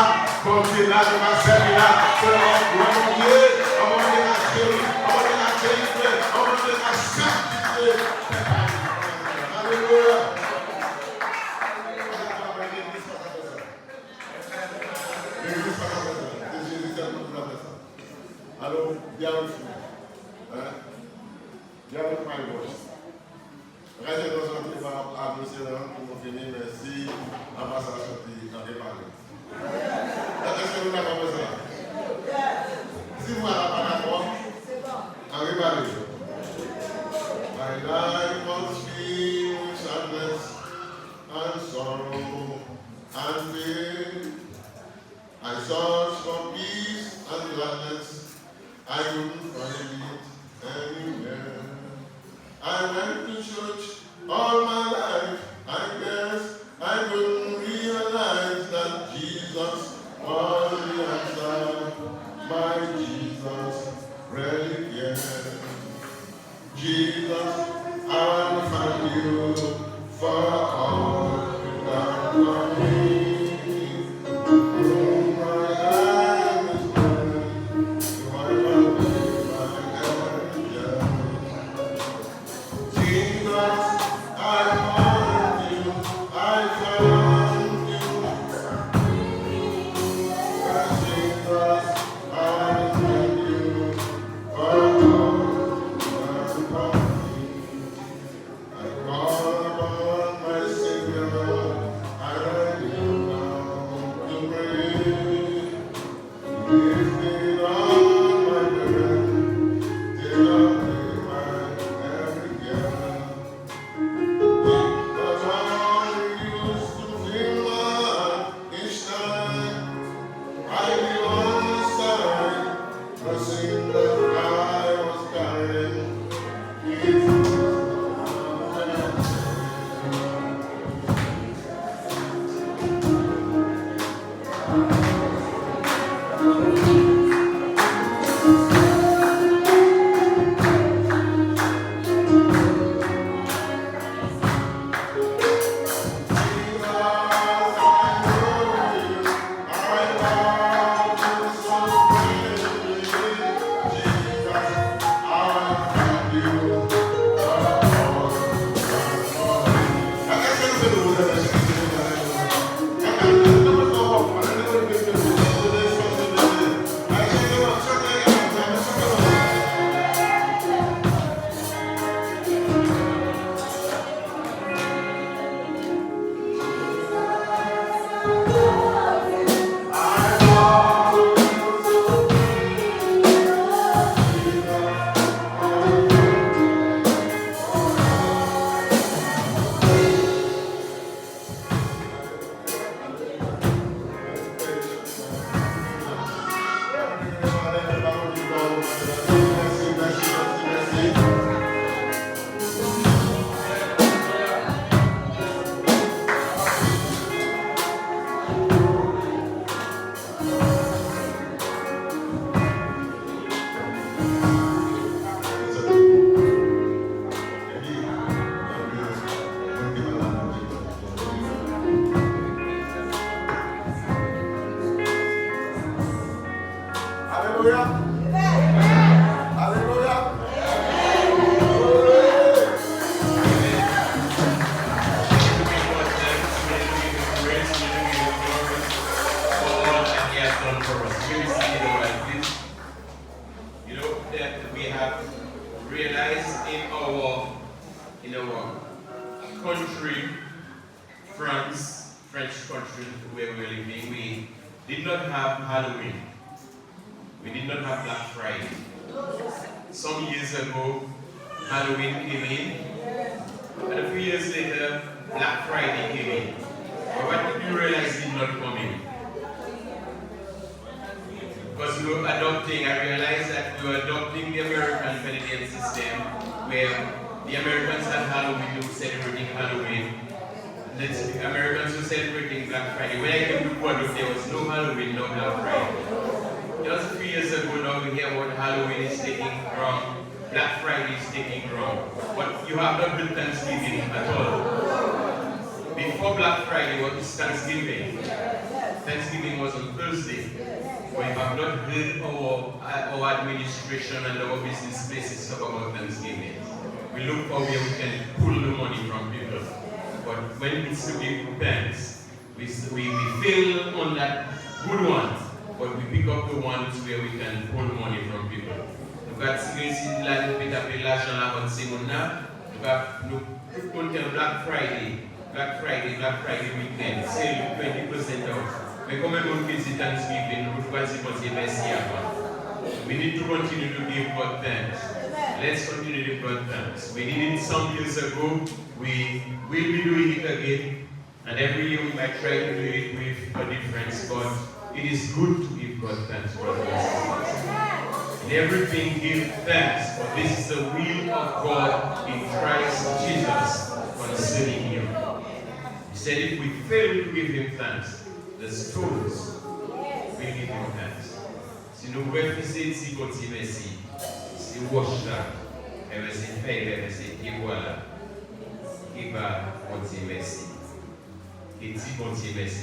Continue là, nous allons servir là. C'est mon Dieu. On va aller la chérie. On va aller la chérie. On va aller la sanctifier. Alléluia. Alors, bien reçu. Bien reçu ma voix. Restez dans un petit peu à Bruxelles pour finir. Merci. Ambassadeur qui a parlé. Est-ce que nous avons besoin? Si vous n'avez pas d'accord, arrivez à lui. My life must be sadness and sorrow and pain. I searched for peace and gladness. I couldn't find it anywhere. I went to church all my life. I guess I couldn't realize that Jesus was the answer.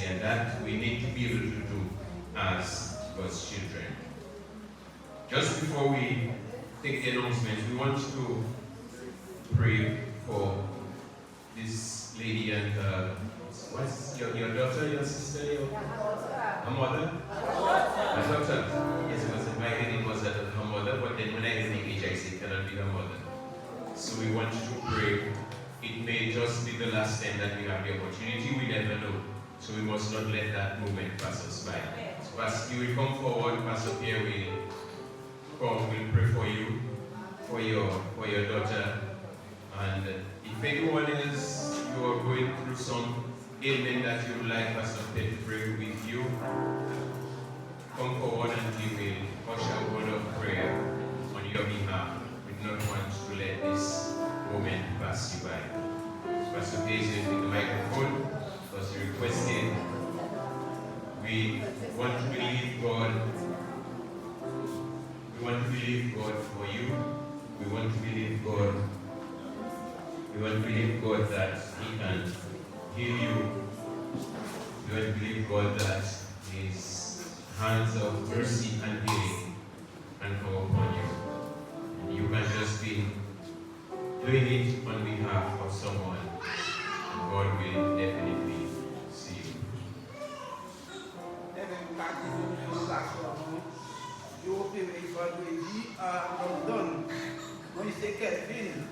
And that we need to be able to as God's children. Just before we take the announcements, we want to pray for this lady and what's your daughter, your sister, your mother? My daughter. Yes, it was in my head it was that of her mother, but then when I heard the age I said it cannot be her mother. So we want to pray. It may just be the last time that we have the opportunity, we never know. So we must not let that moment pass us by. So as you will come forward, Pastor Pierre will come, we'll pray for you, for your daughter. And if anyone else, you are going through some ailment that you would like Pastor Pierre to pray with you, come forward and we will usher a word of prayer on your behalf. We do not want to let this moment pass you by. Pastor Pierre is using the microphone because he requested. We want to believe God. We want to believe God for you. We want to believe God. We want to believe God that He can heal you. We want to believe God that His hands of mercy and healing can come upon you. And you can just be doing it on behalf of someone. God will definitely see you. London, when you say Kelvin,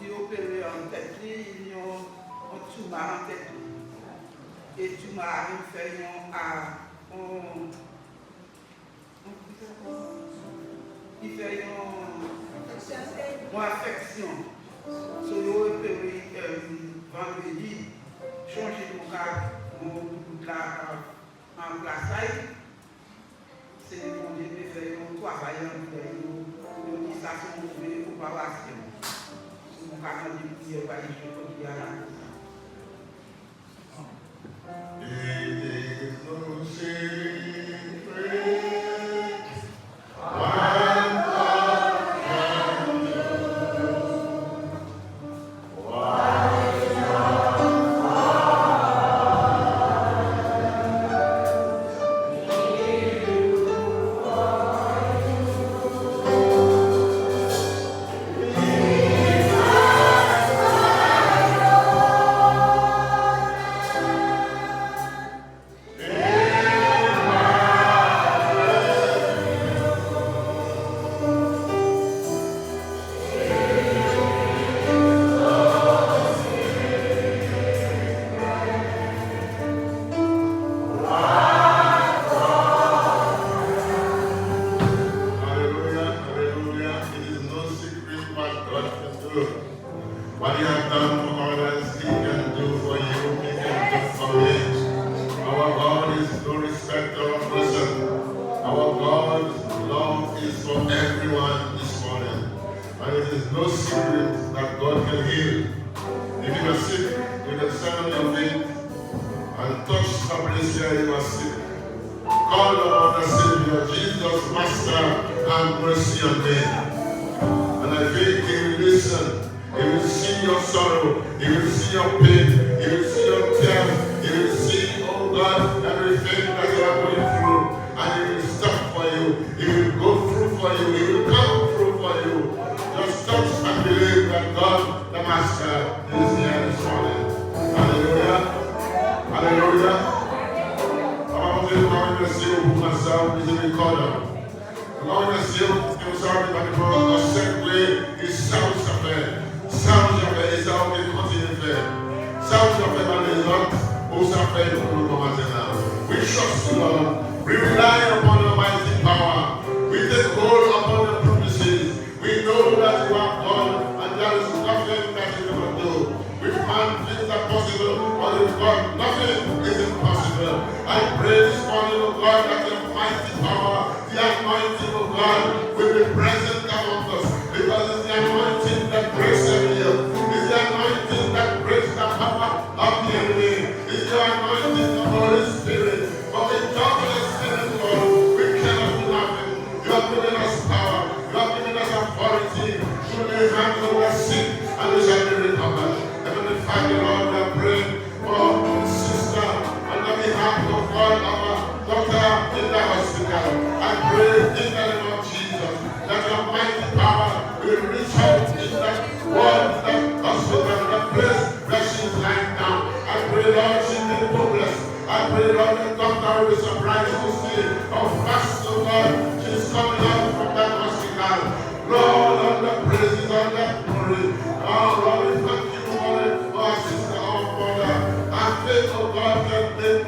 il opéré en tête, il y a un tumeur en tête. Et tumeur, il fait une affection. So, il a opéré vendredi, changer de cas, en place. C'est mon Dieu qui fait un travail en fait, nous dit ça c'est mon Dieu pour pas passer. Nous avons dit prier par les choses qui y a là. Sister, on the behalf of God, our daughter, nice to see how fast, oh God, she's coming out from that hospital. Lord, all the praises, all the glory. Oh, Lord, we thank you for it, for our sister, our mother. Our faith, oh God, that make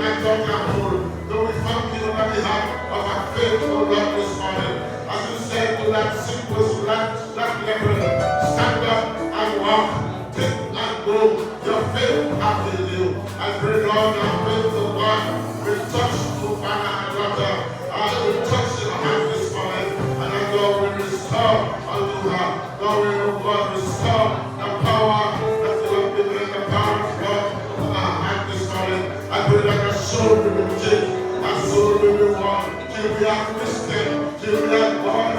that daughter whole. So we thank you on behalf of our faith, oh God, this morning. As you said to that sick person, that leper, stand up and walk, take and go. Your faith has healed you. I pray, Lord, our faith, oh God, will touch Ufana and daughter. I will touch your hand this morning, and I God will restore unto her. God will, oh God, restore the power that you have given in the power of God to her hand this morning. I pray that her soul will be changed, her soul will be won. She will be a Christian. She will be a God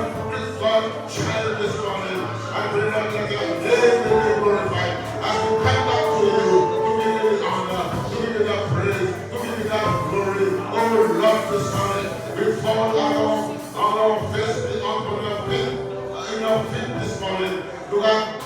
child this morning. I pray that your name will be glorified. As we come back to you, to give you the honor, to give you the praise, to give you the glory. Oh Lord, this morning, we fall on our face, upon your feet, in your feet this morning. Nous allons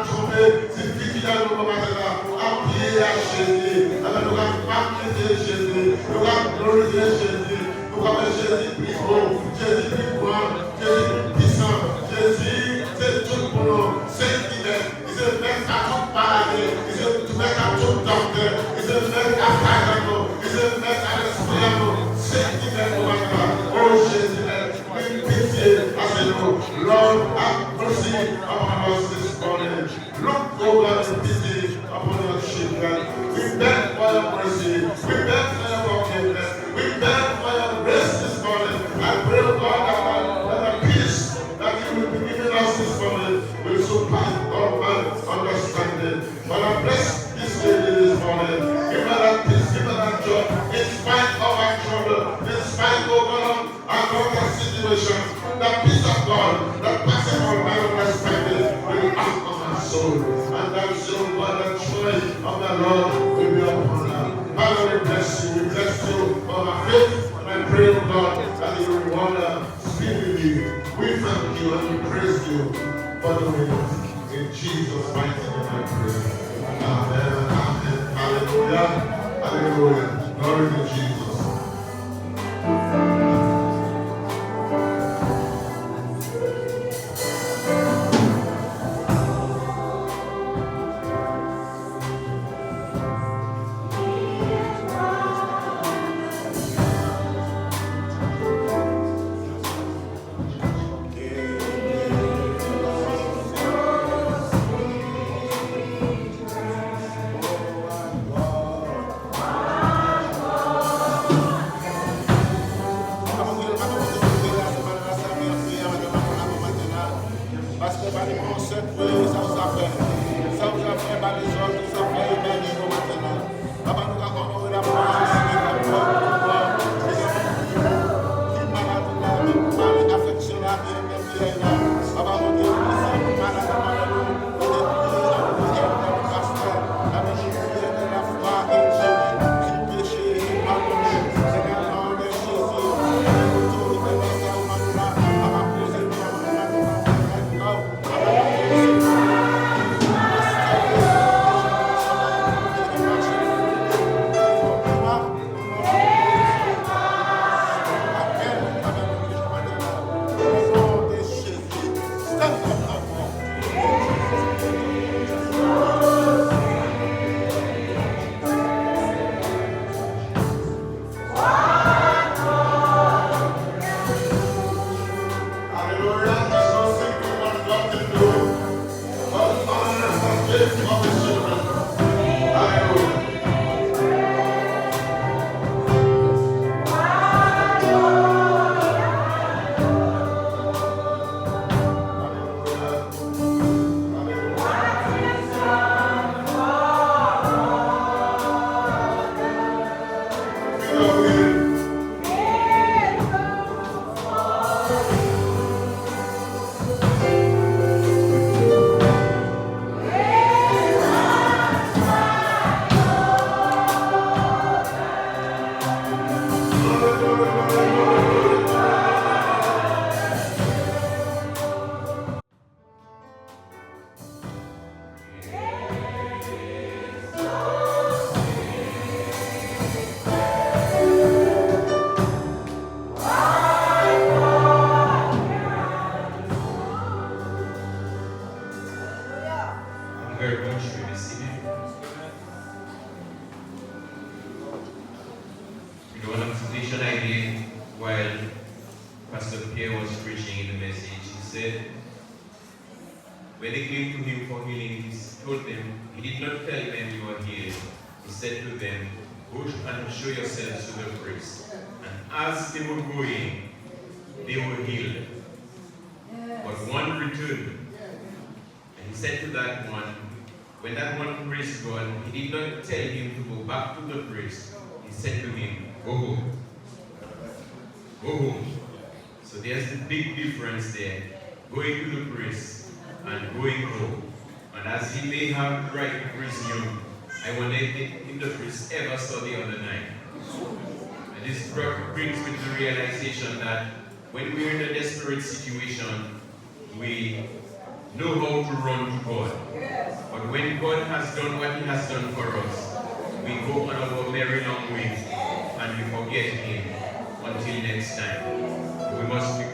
tomber, c'est difficile de nous maintenant, appuyer à Jésus, nous allons magnifier Jésus, nous allons glorifier Jésus, nous allons Jésus plus haut, Jésus plus grand, Jésus plus puissant, Jésus, c'est tout pour nous, c'est qui est, il se met à tout parler, il se met à tout docteur, il se met à faire à nous, il se met à l'esprit à nous, c'est qui est pour maintenant, oh Jésus, une pitié à nous, Lord, have mercy upon us this morning. Look over and pity upon your children. We beg for your mercy. We beg for your forgiveness. We beg for your grace this morning. I pray, God, that the peace that you will be giving us this morning will surpass all my understanding. But I bless this lady this morning. Give her that peace, give her that joy. In spite of our trouble, in spite of our situation, the peace of God that passes all my understanding will act on our soul. And that soul, God, the joy of the Lord will be upon her. Father, we bless you. We bless you for our faith. And I pray, oh God, that you will reward her speedily. We thank you and we praise you for doing it. In Jesus' mighty name I pray. Amen. Amen. Hallelujah. Hallelujah. Glory to Jesus. The one observation I did while Pastor Pierre was preaching in the message, he said, when they came to him for healing, he told them, he did not tell them you are healed. He said to them, go and show yourselves to the priest. And as they were going, they were healed. But one returned. And he said to that one, when that one praised God, he did not tell him to go back to the priest. He said to him, go home. Go home. So there's the big difference there. Going to the priest and going home. And as he may have the right to presume, I wonder if the priest ever saw the other night. And this brings me to the realization that when we're in a desperate situation, we know how to run to God. But when God has done what he has done for us, we go on our very long way and we forget him until next time. We must be